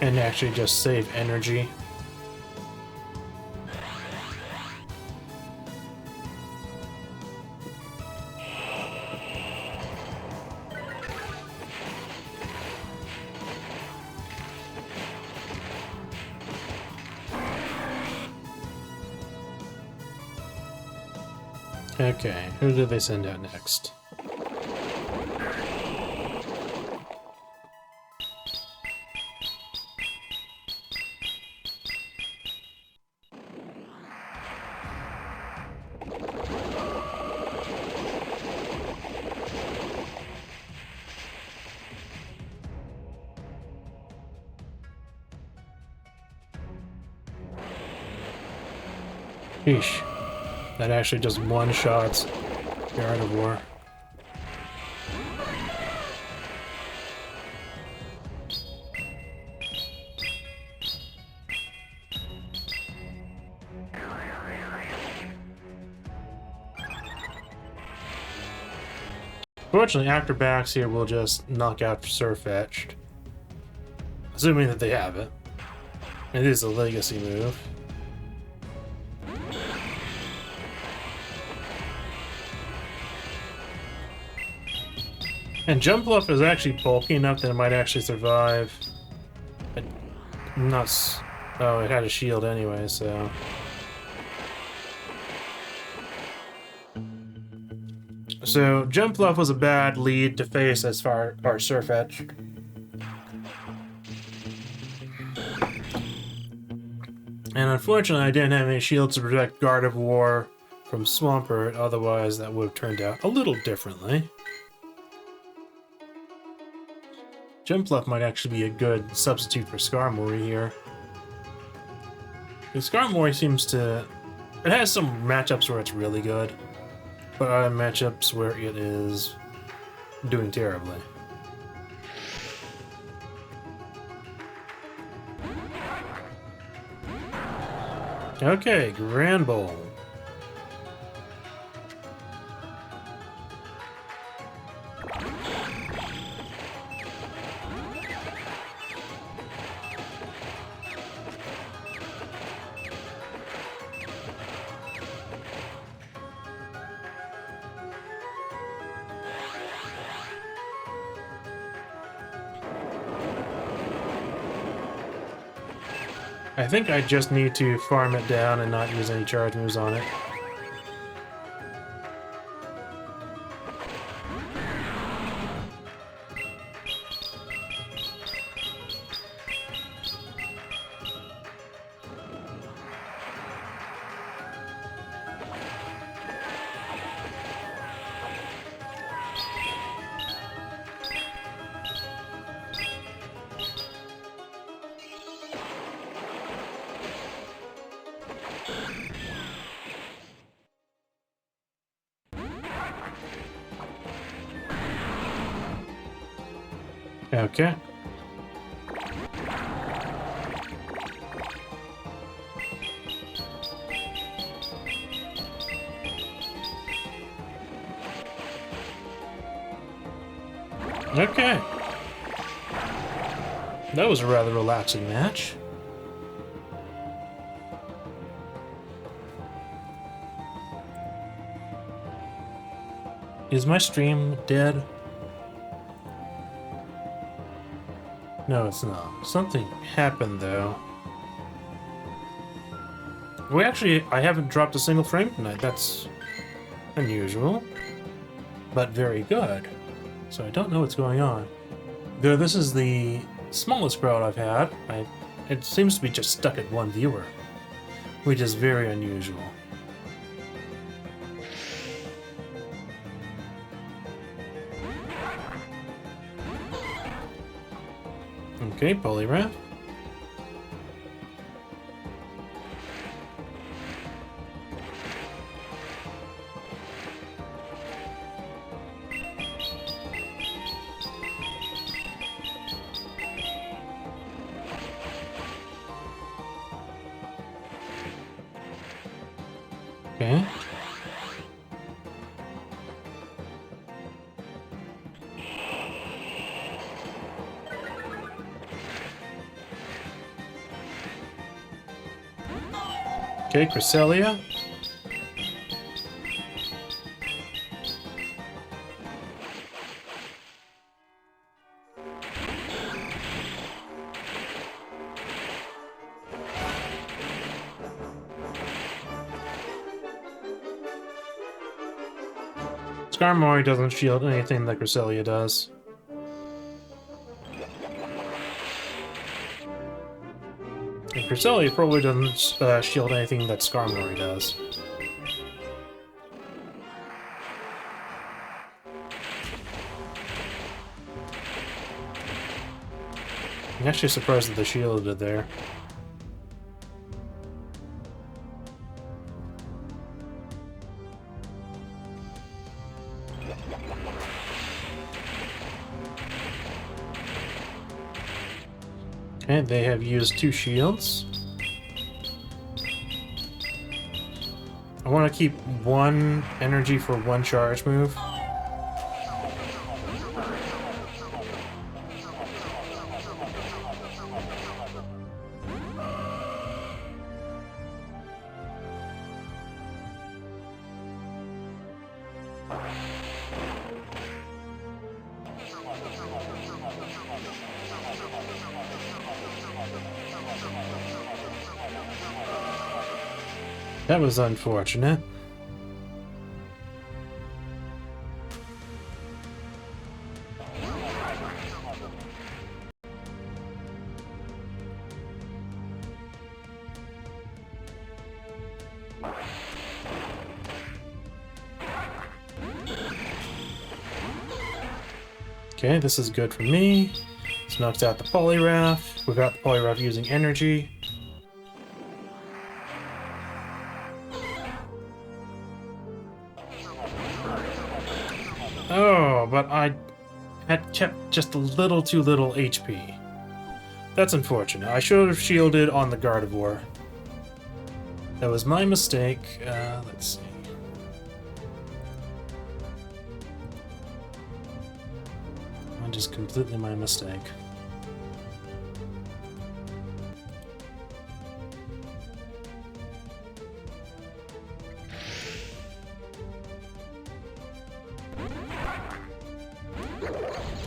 And actually just save energy. Okay, who do they send out next? Sheesh. That actually just one-shots Gardevoir. Fortunately, acrobatics here will just knock out Surfetched. Assuming that they have it. It is a legacy move. And Jump Bluff is actually bulky enough that it might actually survive. I'm not... Oh, it had a shield anyway, so... So, Jump Bluff was a bad lead to face as far as Surfetched. And unfortunately, I didn't have any shields to protect Guard of War from Swampert, otherwise that would have turned out a little differently. Jump Bluff might actually be a good substitute for Skarmory here. Because Skarmory seems to... It has some matchups where it's really good, but other matchups where it is doing terribly. Okay, Grand Bowl. I think I just need to farm it down and not use any charge moves on it. Okay. Okay. That was a rather relaxing match. Is my stream dead? No, it's not. Something happened, though. I haven't dropped a single frame tonight. That's unusual, but very good. So I don't know what's going on. Though this is the smallest crowd I've had, it seems to be just stuck at one viewer, which is very unusual. Okay, Poliwrath. Okay. Okay, Cresselia. Skarmory doesn't shield anything that Cresselia does. And Cresselia probably doesn't shield anything that Skarmory does. I'm actually surprised that they shielded there. Okay, they have used 2 shields. I want to keep 1 energy for 1 charge move. That was unfortunate. Okay, this is good for me. This knocks out the Polyrath. We got the Polyrath using energy. Oh, but I had kept just a little too little HP. That's unfortunate. I should have shielded on the Gardevoir. That was my mistake. Let's see. Just completely my mistake.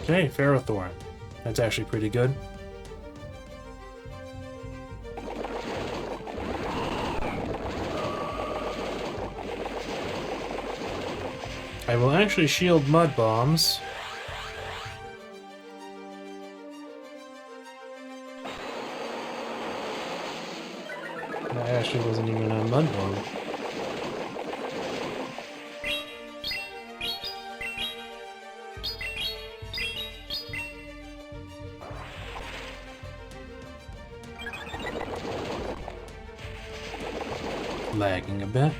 Okay, Ferrothorn. That's actually pretty good. I will actually shield Mud Bombs. That actually wasn't even a Mud Bomb. Lagging a bit.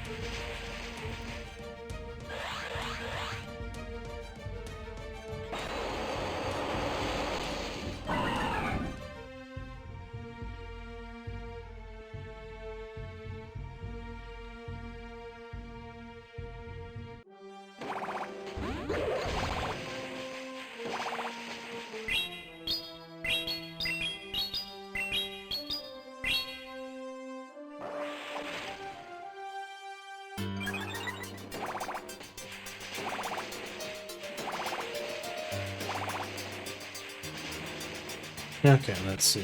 Okay, let's see.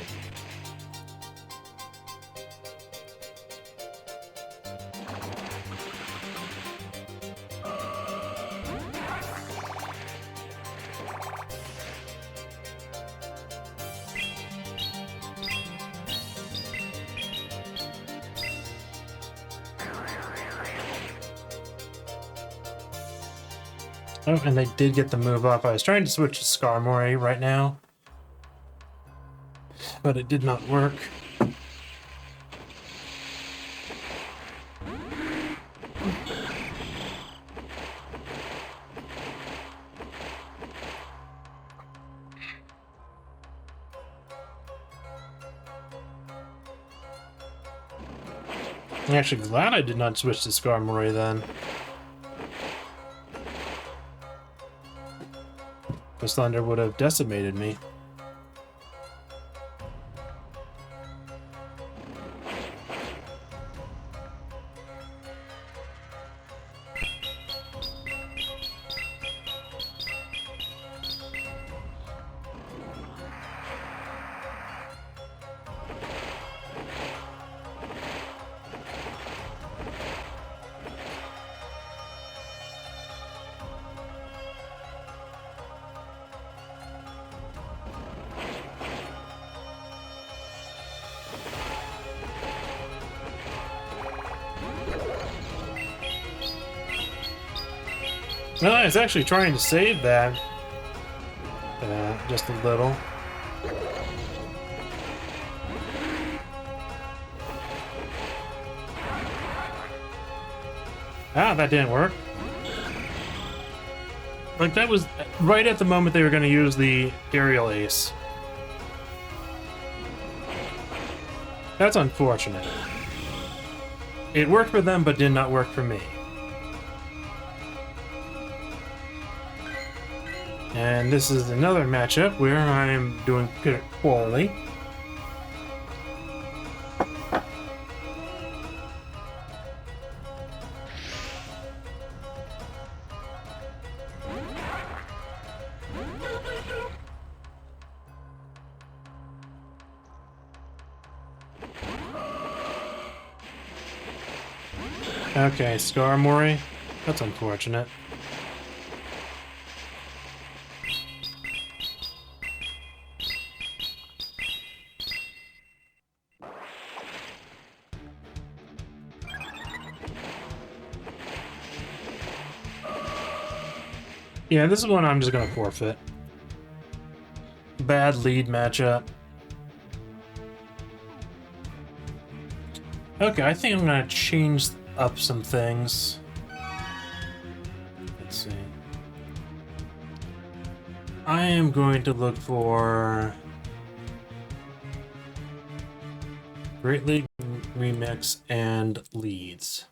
Oh, and they did get the move up. I was trying to switch to Skarmory right now, but it did not work. I'm actually glad I did not switch to Skarmory then. This thunder would have decimated me. Well, I was actually trying to save that. Just a little. Ah, that didn't work. Like, that was right at the moment they were going to use the aerial ace. That's unfortunate. It worked for them, but did not work for me. And this is another matchup where I am doing poorly. Okay, Skarmory. That's unfortunate. Yeah, this is one I'm just gonna forfeit. Bad lead matchup. Okay, I think I'm gonna change up some things. Let's see. I am going to look for Great League Remix and leads.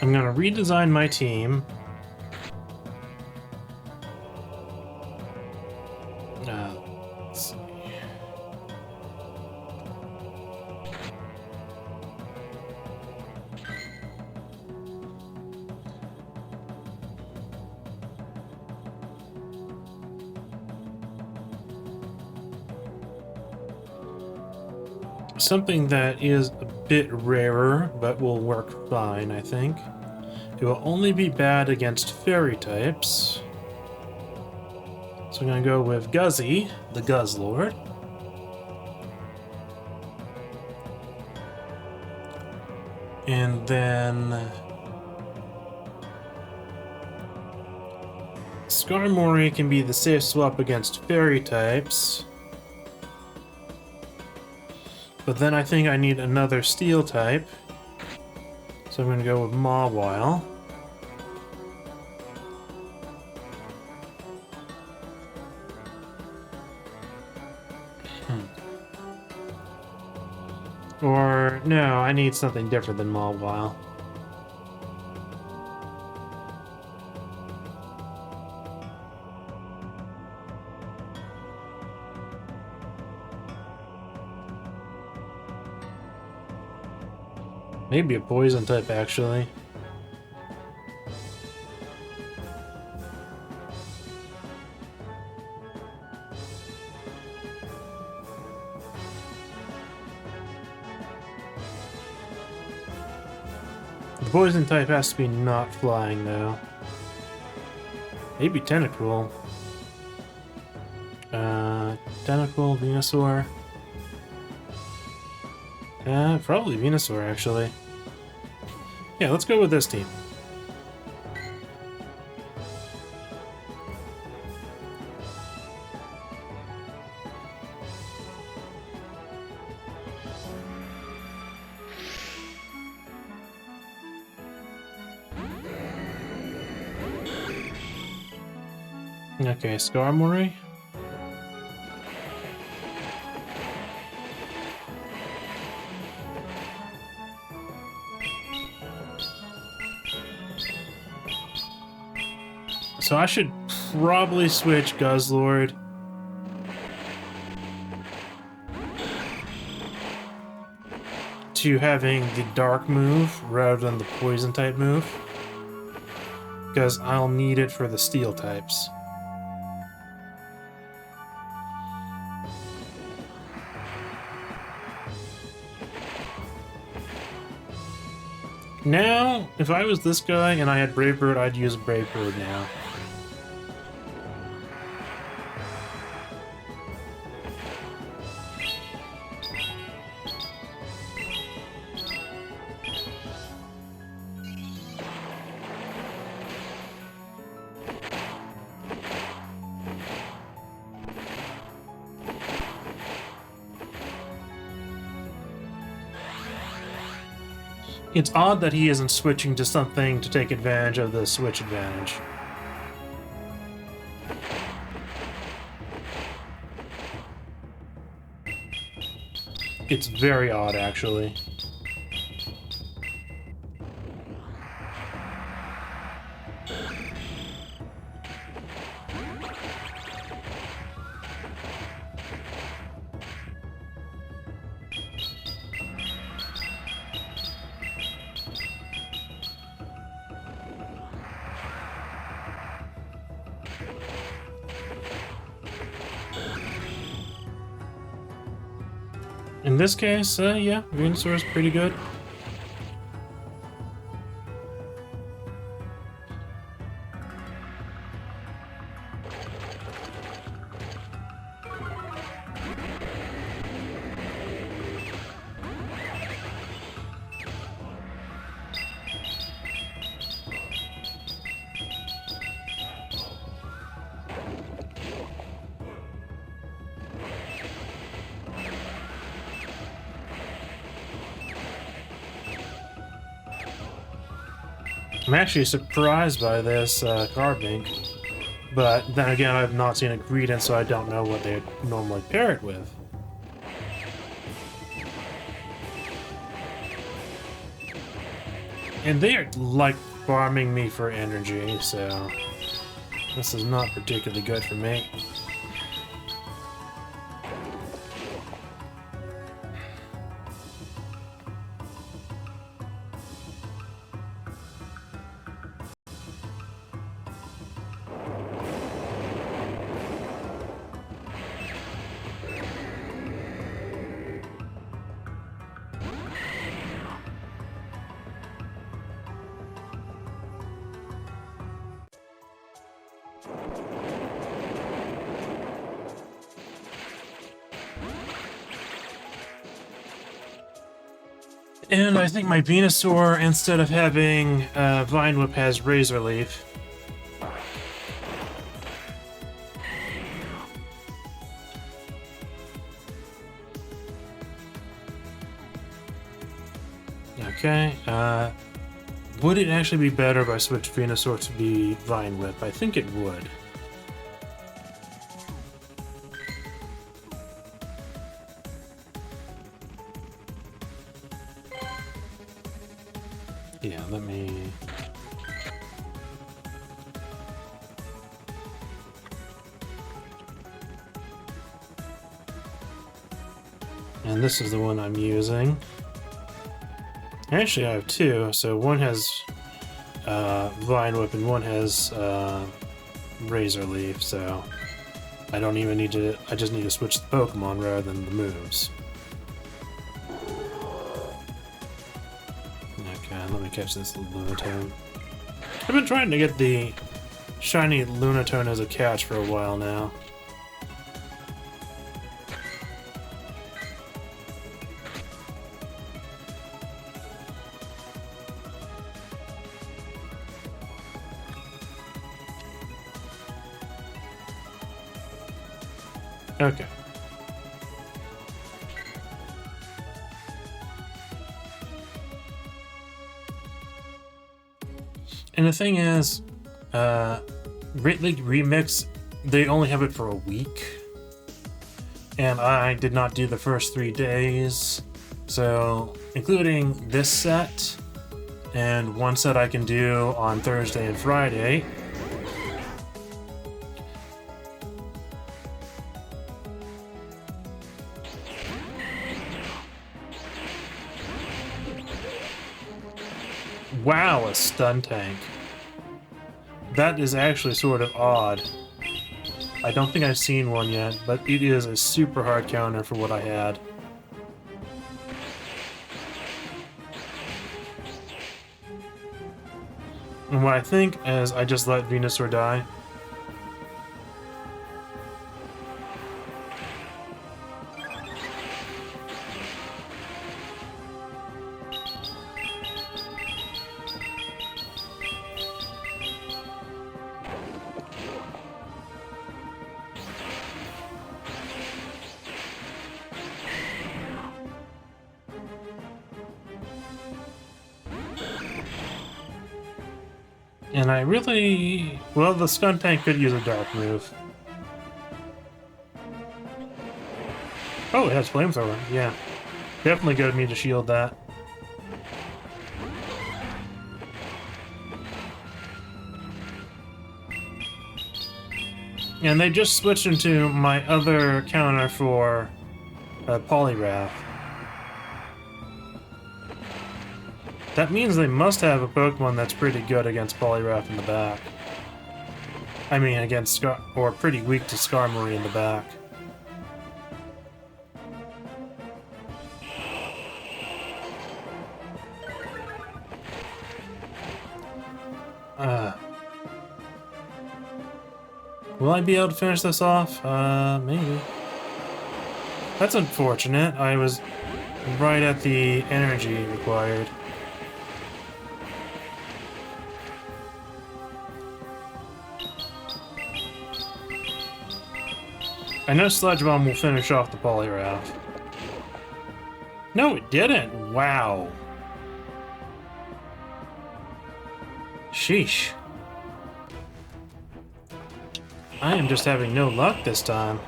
I'm gonna redesign my team. Let's see. Something that is a bit rarer, but will work fine, I think. It will only be bad against fairy types. So I'm gonna go with Guzzy, the Guzzlord. And then Skarmory can be the safe swap against fairy types. But then I think I need another steel type. So I'm gonna go with Mawile. Or, no, I need something different than Mawile. Maybe a poison type, actually. The poison type has to be not flying, though. Maybe Tentacruel. Tentacle, Venusaur. Probably Venusaur, actually. Yeah, let's go with this team. Okay, Skarmory. So I should probably switch Guzzlord. To having the dark move rather than the poison type move. Because I'll need it for the steel types. Now, if I was this guy and I had Brave Bird, I'd use Brave Bird now. It's odd that he isn't switching to something to take advantage of the switch advantage. It's very odd, actually. In this case, yeah, Venusaur is pretty good. I'm actually surprised by this Carbink, but then again, I've not seen it greeted, so I don't know what they normally pair it with. And they are, like, farming me for energy, so this is not particularly good for me. And I think my Venusaur, instead of having Vine Whip, has Razor Leaf. Okay, would it actually be better if I switched Venusaur to be Vine Whip? I think it would. Yeah, let me... And this is the one I'm using. Actually, I have two, so one has Vine Whip and one has Razor Leaf, so I don't even need to... I just need to switch the Pokemon rather than the moves. Okay, let me catch this Lunatone. I've been trying to get the shiny Lunatone as a catch for a while now. Okay. And the thing is, Great League Remix, they only have it for a week. And I did not do the first 3 days. So, including this set, and one set I can do on Thursday and Friday, wow, a stun tank. That is actually sort of odd. I don't think I've seen one yet, but it is a super hard counter for what I had. And what I think is I just let Venusaur die. And I really... well, the stun tank could use a dark move. Oh, it has flamethrower, yeah. Definitely good of me to shield that. And they just switched into my other counter for Poliwrath. That means they must have a Pokemon that's pretty good against Poliwrath in the back. I mean, against or pretty weak to Skarmory in the back. Will I be able to finish this off? Maybe. That's unfortunate. I was right at the energy required. I know Sludge Bomb will finish off the Polyrath. No, it didn't! Wow. Sheesh. I am just having no luck this time.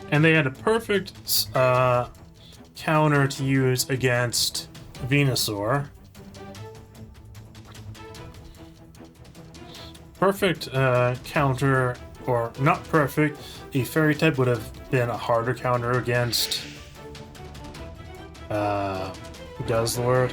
And they had a perfect counter to use against Venusaur. Perfect counter, or not perfect, a Fairy type would have been a harder counter against Guzzlord.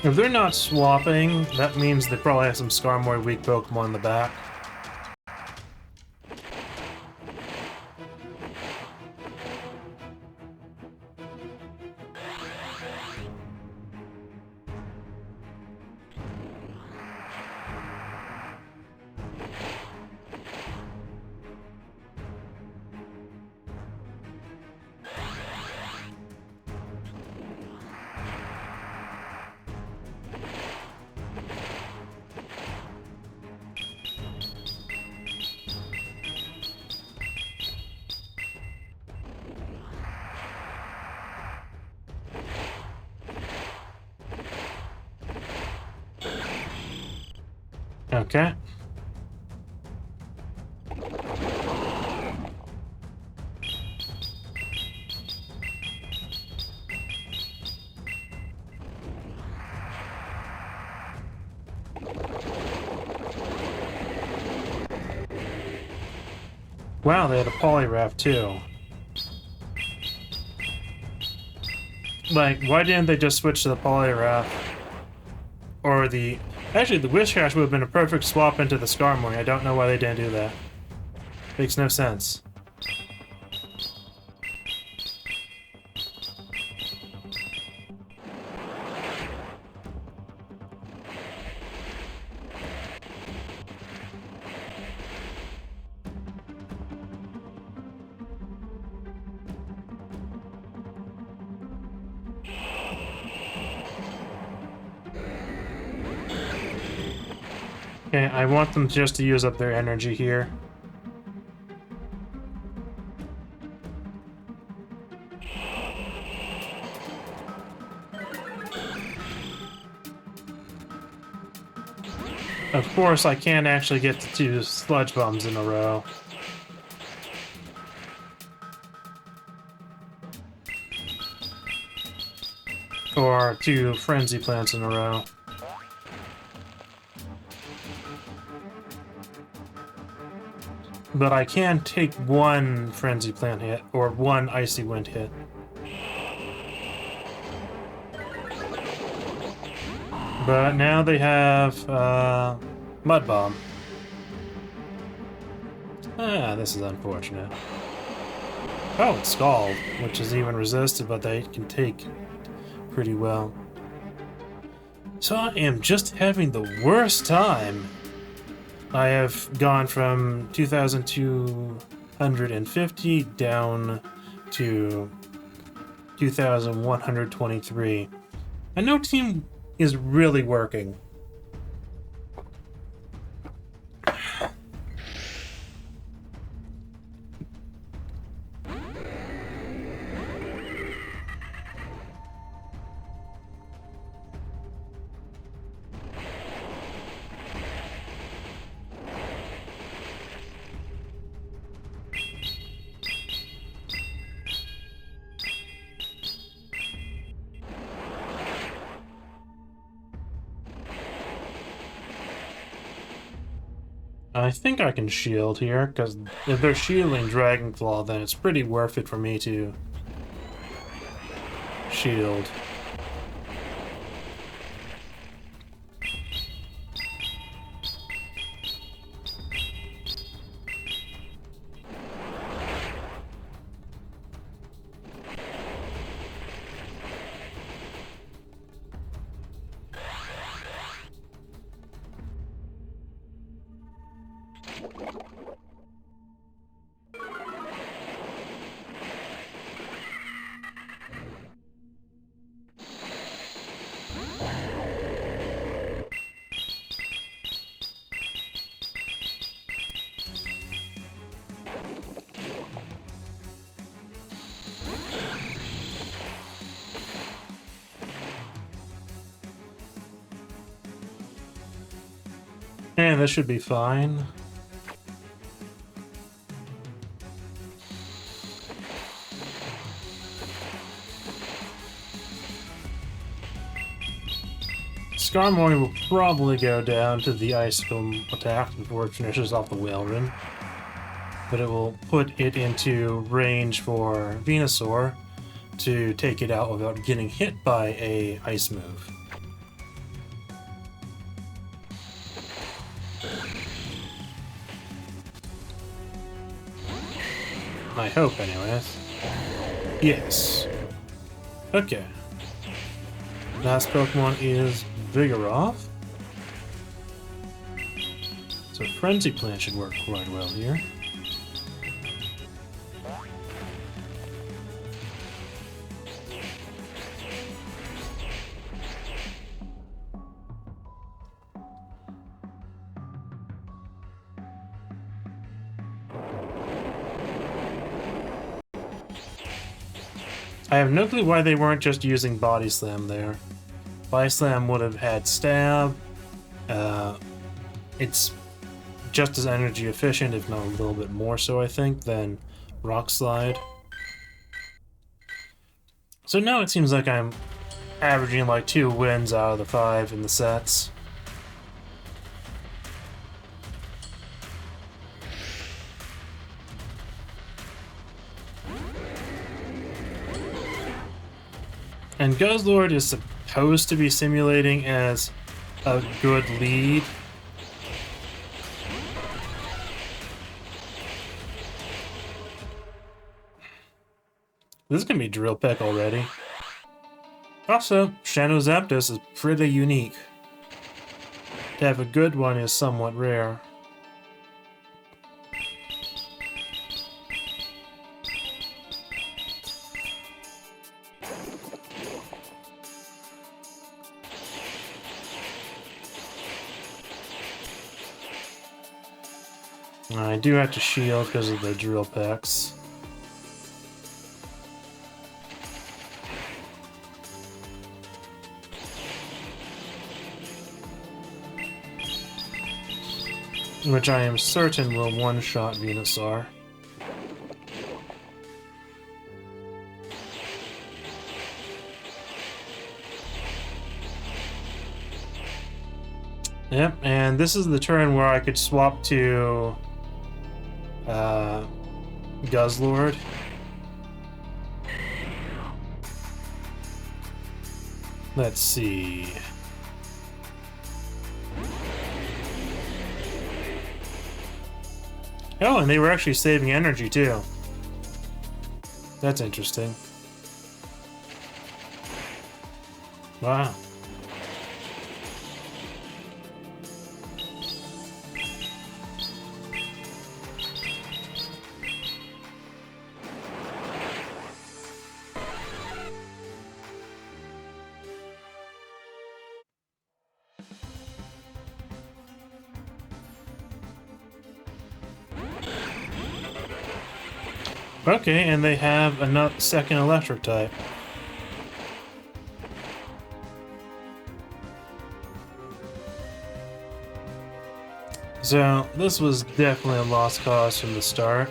If they're not swapping, that means they probably have some Skarmory weak Pokemon in the back. Okay. Wow, they had a Poliwrath too. Like, why didn't they just switch to the Poliwrath? Or the... Actually, the Whiscash would have been a perfect swap into the Skarmory. I don't know why they didn't do that. Makes no sense. Okay, I want them just to use up their energy here. Of course, I can't actually get to 2 Sludge Bombs in a row. Or 2 Frenzy Plants in a row. But I can take 1 Frenzy Plant hit, or 1 Icy Wind hit. But now they have, Mud Bomb. Ah, this is unfortunate. Oh, it's Scald, which is even resisted, but they can take pretty well. So I am just having the worst time. I have gone from 2,250 down to 2,123. And no team is really working. I think I can shield here, because if they're shielding Dragonclaw, then it's pretty worth it for me to shield. And this should be fine. Skarmory will probably go down to the Icicle attack before it finishes off the Whaleren. But it will put it into range for Venusaur to take it out without getting hit by a ice move. I hope, anyways. Yes. Okay. Last Pokemon is Vigoroth. So Frenzy Plant should work quite well here. I have no clue why they weren't just using Body Slam there. Body Slam would have had Stab. It's just as energy efficient, if not a little bit more so, I think, than Rock Slide. So now it seems like I'm averaging like 2 wins out of the 5 in the sets. And Guzzlord is supposed to be simulating as a good lead. This is gonna be Drill Peck already. Also, Shadow Zapdos is pretty unique. To have a good one is somewhat rare. I do have to shield because of the Drill Pecks. Which I am certain will one-shot Venusaur. Yep, and this is the turn where I could swap to Guzzlord. Let's see. Oh, and they were actually saving energy too. That's interesting. Wow. Okay, and they have a second electric type. So, this was definitely a lost cause from the start.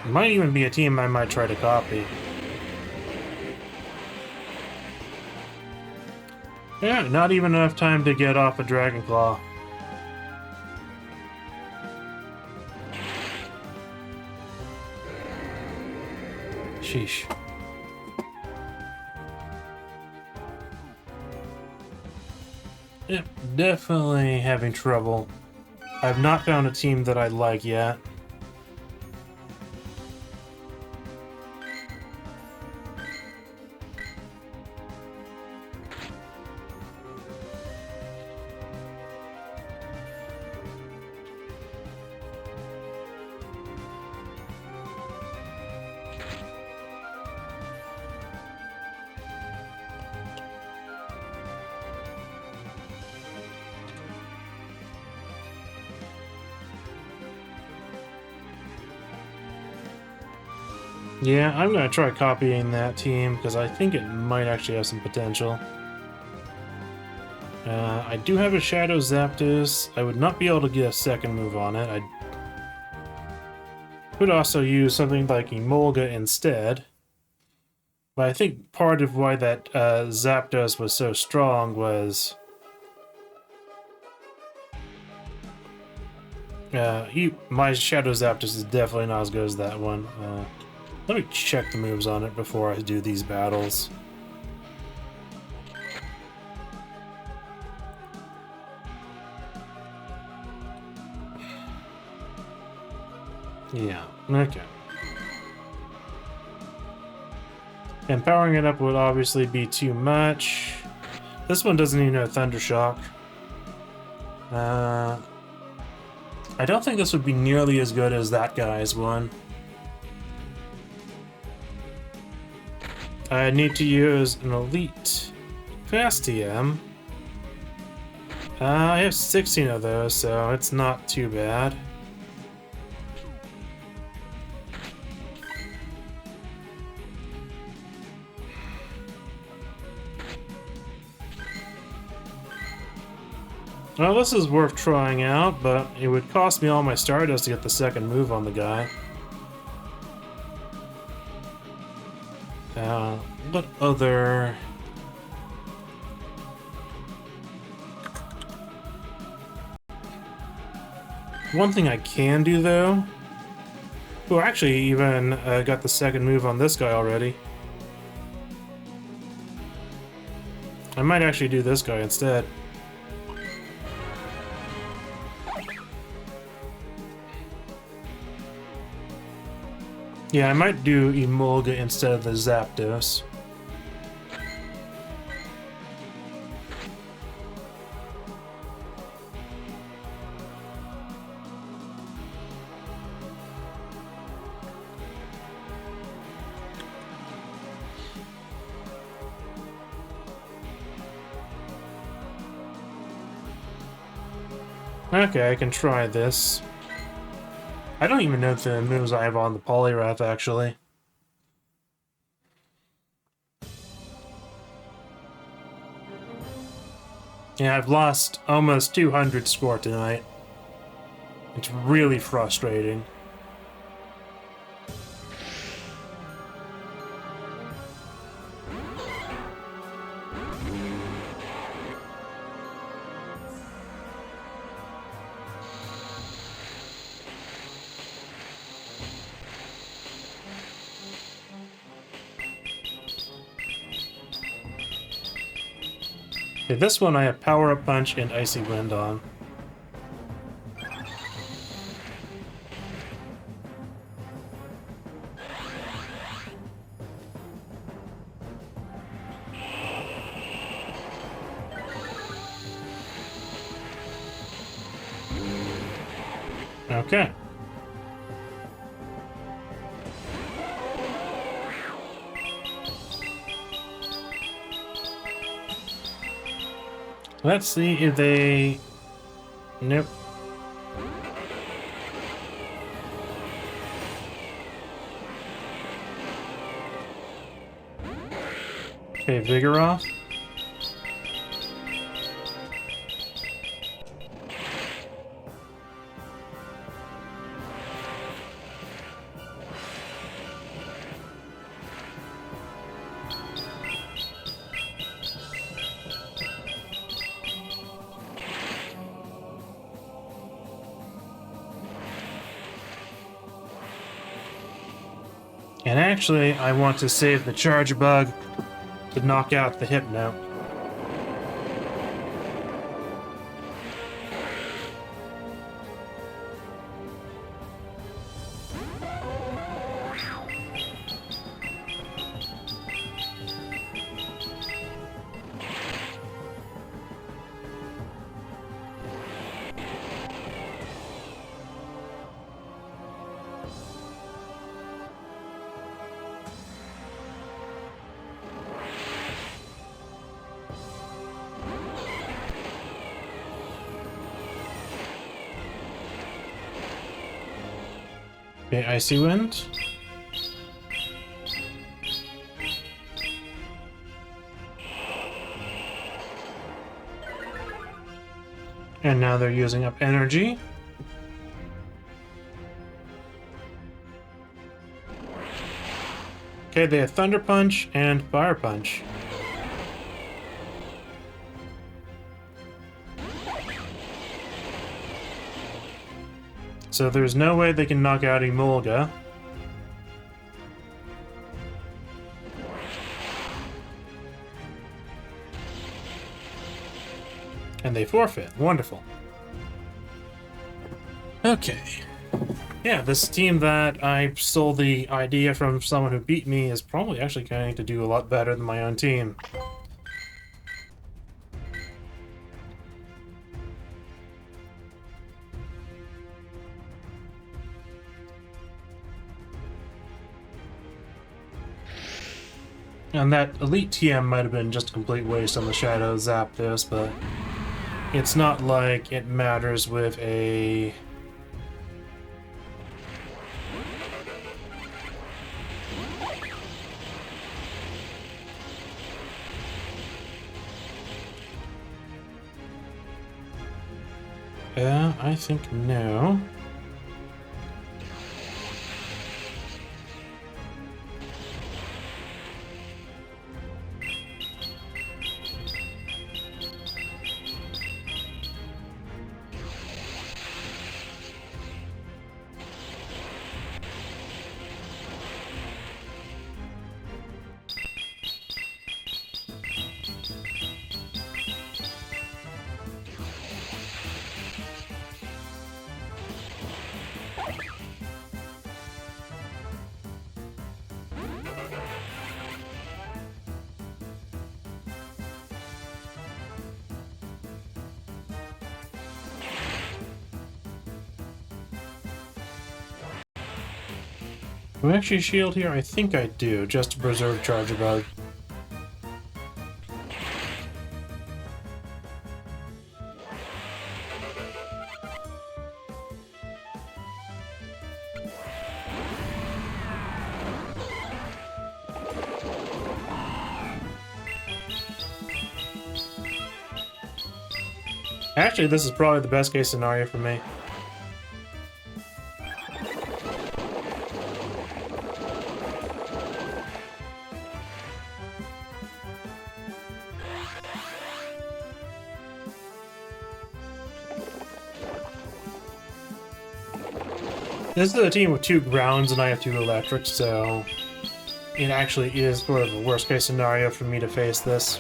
Might even be a team I might try to copy. Yeah, not even enough time to get off a Dragon Claw. Sheesh. Yep, definitely having trouble. I've not found a team that I like yet. Yeah, I'm gonna try copying that team because I think it might actually have some potential. I do have a Shadow Zapdos. I would not be able to get a second move on it. I could also use something like Emolga instead. But I think part of why that Zapdos was so strong was... my Shadow Zapdos is definitely not as good as that one. Let me check the moves on it before I do these battles. Yeah, okay. And powering it up would obviously be too much. This one doesn't even have Thunder Shock. I don't think this would be nearly as good as that guy's one. I need to use an Elite Fast TM. I have 16 of those, so it's not too bad. Well, this is worth trying out, but it would cost me all my Stardust to get the second move on the guy. What other... One thing I can do, though... Oh, actually, even got the second move on this guy already. I might actually do this guy instead. Yeah, I might do Emolga instead of the Zapdos. Okay, I can try this. I don't even know the moves I have on the Poliwrath, actually. Yeah, I've lost almost 200 score tonight. It's really frustrating. Okay, this one I have Power Up Punch and Icy Wind on. Okay. Let's see if they... Nope. Okay, Vigoroth. And actually, I want to save the charge bug to knock out the Hypno. Okay, Icy Wind. And now they're using up energy. Okay, they have Thunder Punch and Fire Punch. So there's no way they can knock out Emolga. And they forfeit. Wonderful. Okay. Yeah, this team that I stole the idea from someone who beat me is probably actually going to do a lot better than my own team. And that Elite TM might have been just a complete waste on the Shadow Zapdos, but it's not like it matters with a... I think no. Do I actually shield here? I think I do, just to preserve Charger Bug. Actually, this is probably the best case scenario for me. This is a team with 2 grounds and I have 2 electrics, so it actually is sort of a worst case scenario for me to face this.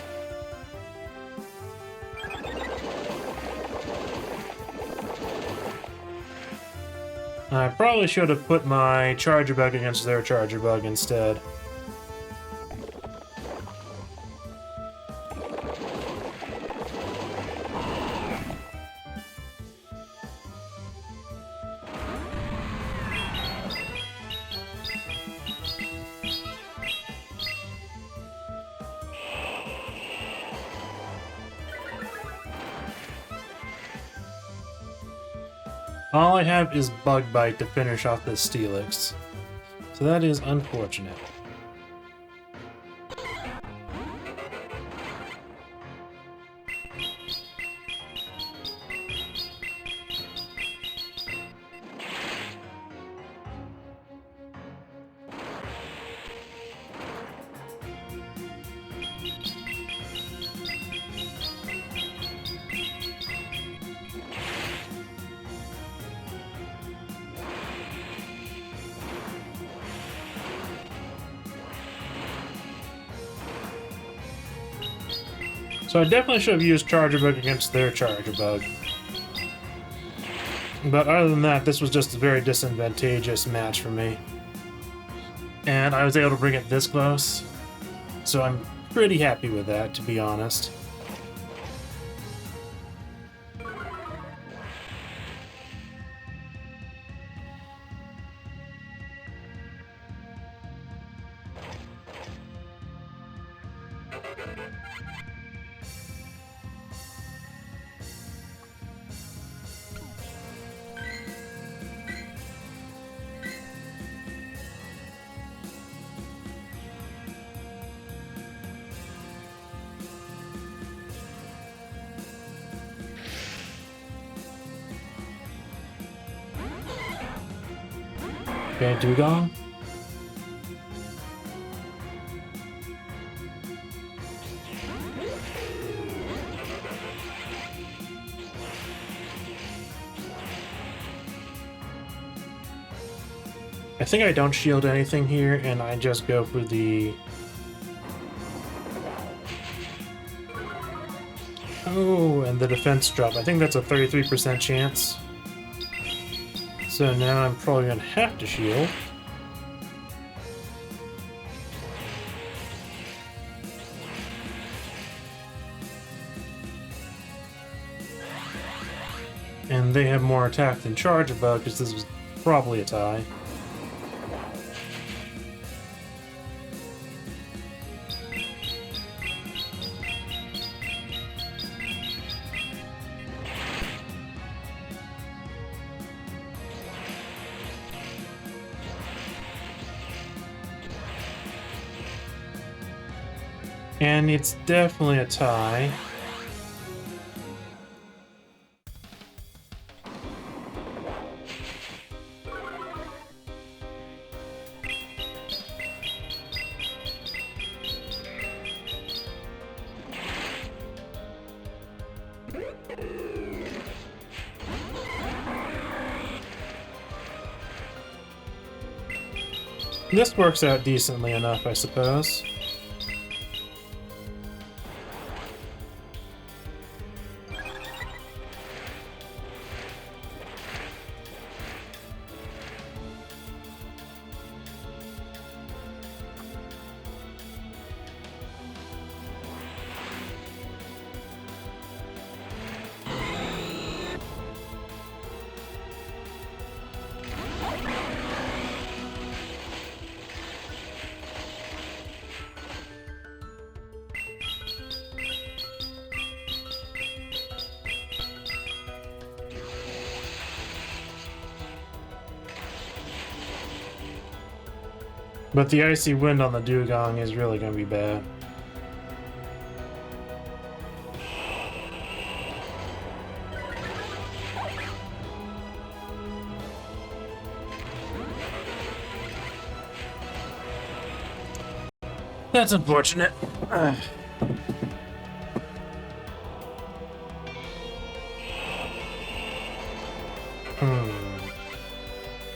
I probably should have put my Charger Bug against their Charger Bug instead. All I have is Bug Bite to finish off this Steelix, so that is unfortunate. So I definitely should have used Charger Bug against their Charger Bug. But other than that, this was just a very disadvantageous match for me. And I was able to bring it this close. So I'm pretty happy with that, to be honest. Okay, Dugong. I think I don't shield anything here, and I just go for the... Oh, and the defense drop. I think that's a 33% chance. So now I'm probably going to have to shield. And they have more attack than Charger Bug, because this was probably a tie. And it's definitely a tie. This works out decently enough, I suppose. But the icy wind on the Dugong is really going to be bad. That's unfortunate. Could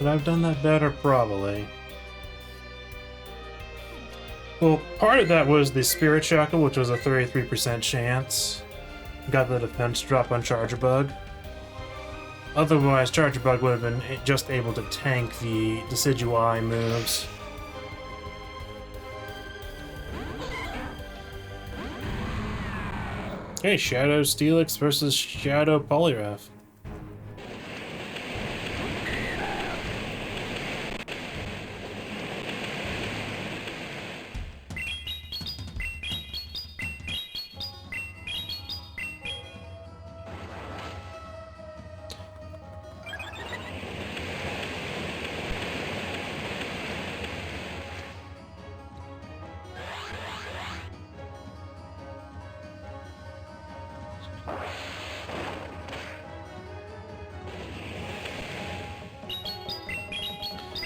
I have done that better? Probably. Well, part of that was the Spirit Shackle, which was a 33% chance. Got the defense drop on Charger Bug. Otherwise, Charger Bug would have been just able to tank the Decidueye moves. Hey, Shadow Steelix versus Shadow Poliwrath.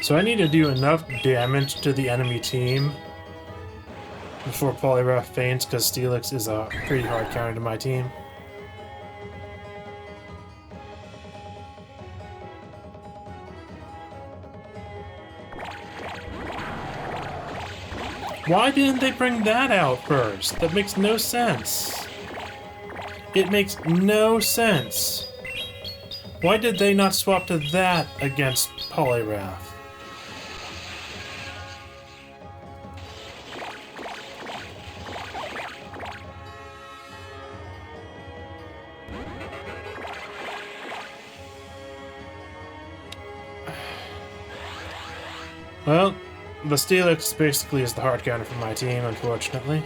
So I need to do enough damage to the enemy team before Poliwrath faints, because Steelix is a pretty hard counter to my team. Why didn't they bring that out first? That makes no sense. It makes no sense. Why did they not swap to that against Poliwrath? Well, the Steelix basically is the hard counter for my team, unfortunately.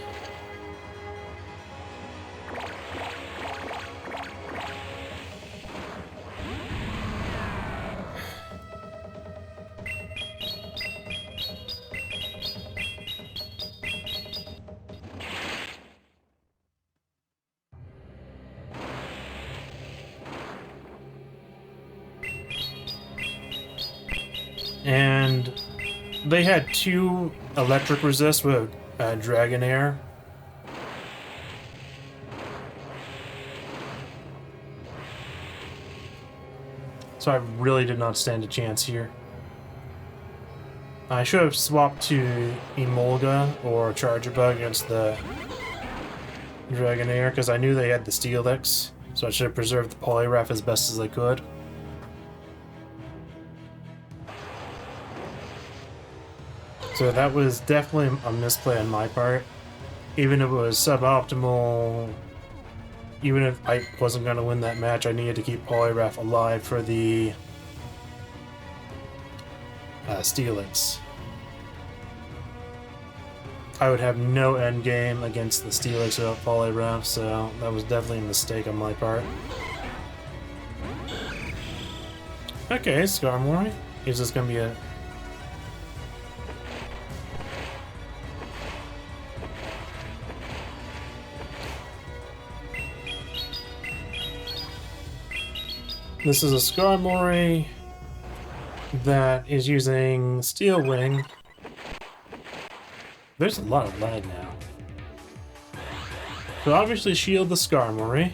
And they had 2 electric resist with Dragonair. So I really did not stand a chance here. I should have swapped to Emolga or Charger Bug against the Dragonair because I knew they had the Steelix. So I should have preserved the Poliwrath as best as I could. So that was definitely a misplay on my part. Even if it was suboptimal, even if I wasn't going to win that match, I needed to keep Poliwrath alive for the Steelix. I would have no endgame against the Steelix without Poliwrath, so that was definitely a mistake on my part. Okay, Skarmory. Is this going to be a... This is a Skarmory that is using Steel Wing. There's a lot of lag now. So obviously shield the Skarmory.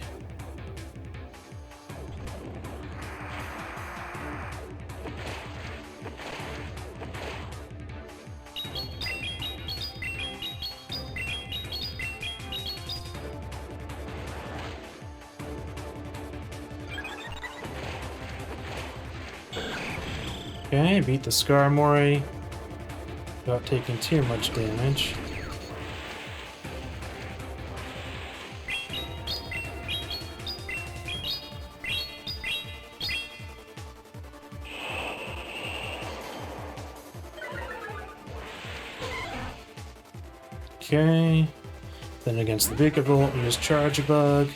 Okay, beat the Skarmory without taking too much damage. Okay, then against the Vikavolt, use Charge Bug.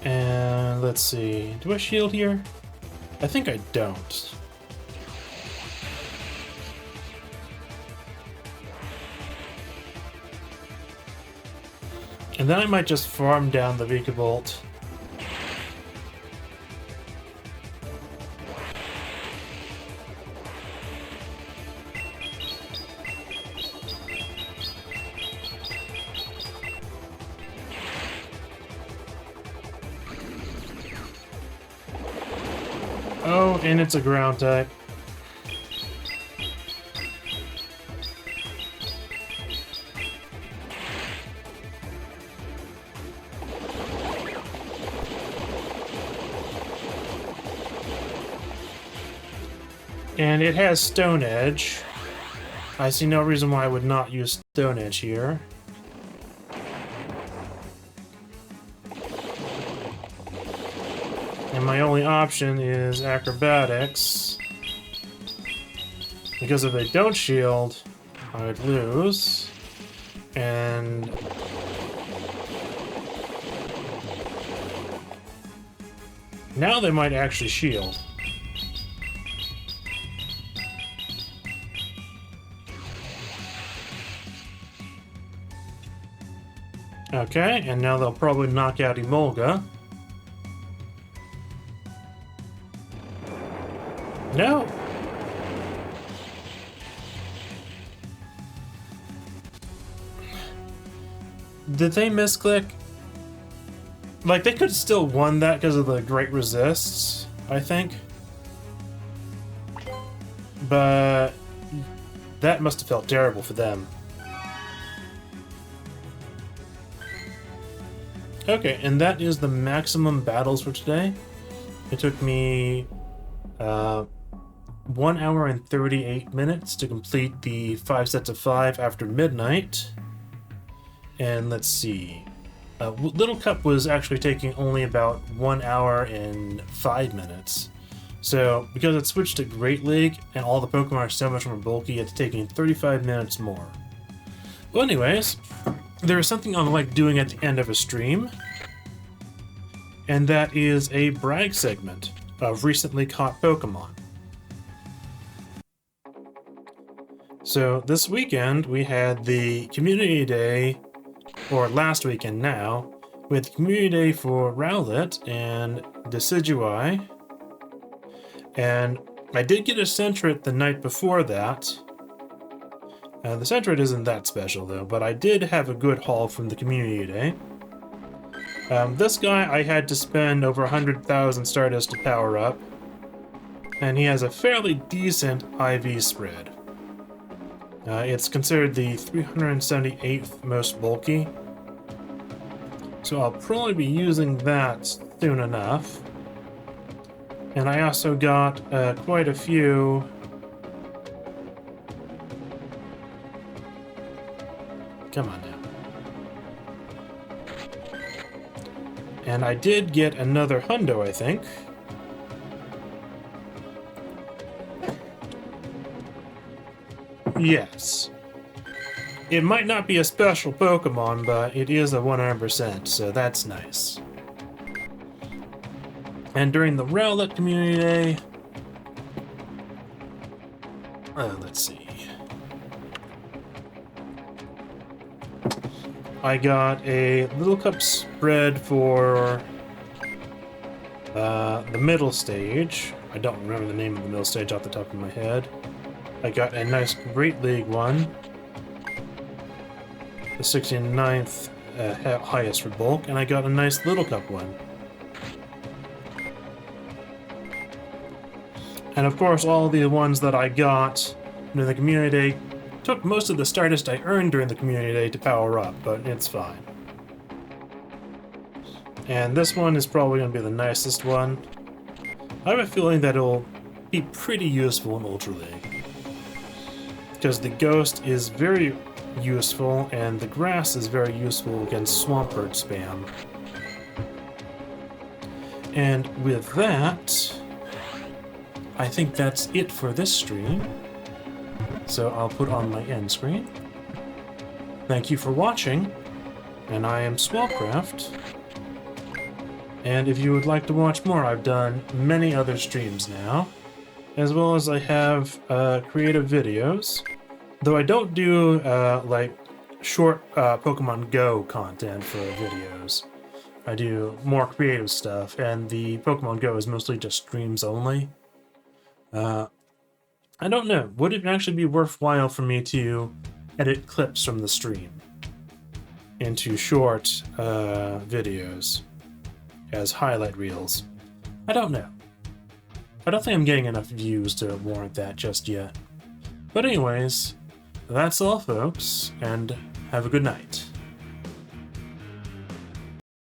And let's see, do I shield here? I think I don't. And then I might just farm down the Vikavolt. Oh, and it's a ground type. And it has Stone Edge. I see no reason why I would not use Stone Edge here. And my only option is Acrobatics. Because if they don't shield, I would lose. And... now they might actually shield. Okay, and now they'll probably knock out Emolga. No! Did they misclick? Like, they could have still won that because of the great resists, I think. But that must have felt terrible for them. Okay, and that is the maximum battles for today. It took me 1 hour and 38 minutes to complete the 5 sets of 5 after midnight. And let's see. Little Cup was actually taking only about 1 hour and 5 minutes. So, because it switched to Great League and all the Pokemon are so much more bulky, it's taking 35 minutes more. Well, anyways, there is something I like doing at the end of a stream, and that is a brag segment of recently caught Pokemon. So, this weekend we had the Community Day, or last weekend now, with Community Day for Rowlet and Decidueye. And I did get a Sentret the night before that. The Sentret isn't that special though, but I did have a good haul from the Community Day. This guy I had to spend over 100,000 Stardust to power up, and he has a fairly decent IV spread. It's considered the 378th most bulky, so I'll probably be using that soon enough. And I also got quite a few... Come on now. And I did get another hundo, I think. Yes. It might not be a special Pokemon, but it is a 100%, so that's nice. And during the Rowlet Community Day... let's see. I got a Little Cup spread for the middle stage. I don't remember the name of the middle stage off the top of my head. I got a nice Great League one. The 69th highest for bulk, and I got a nice Little Cup one. And of course, all the ones that I got during the Community Day took most of the Stardust I earned during the Community Day to power up, but it's fine. And this one is probably going to be the nicest one. I have a feeling that it'll be pretty useful in Ultra League, because the Ghost is very useful, and the Grass is very useful against Swampert spam. And with that, I think that's it for this stream. So I'll put on my end screen. Thank you for watching, and I am Swabcraft. And if you would like to watch more, I've done many other streams now, as well as I have creative videos. Though I don't do like short Pokemon Go content for videos. I do more creative stuff, and the Pokemon Go is mostly just streams only. I don't know. Would it actually be worthwhile for me to edit clips from the stream into short videos as highlight reels? I don't know. I don't think I'm getting enough views to warrant that just yet. But anyways, that's all, folks, and have a good night.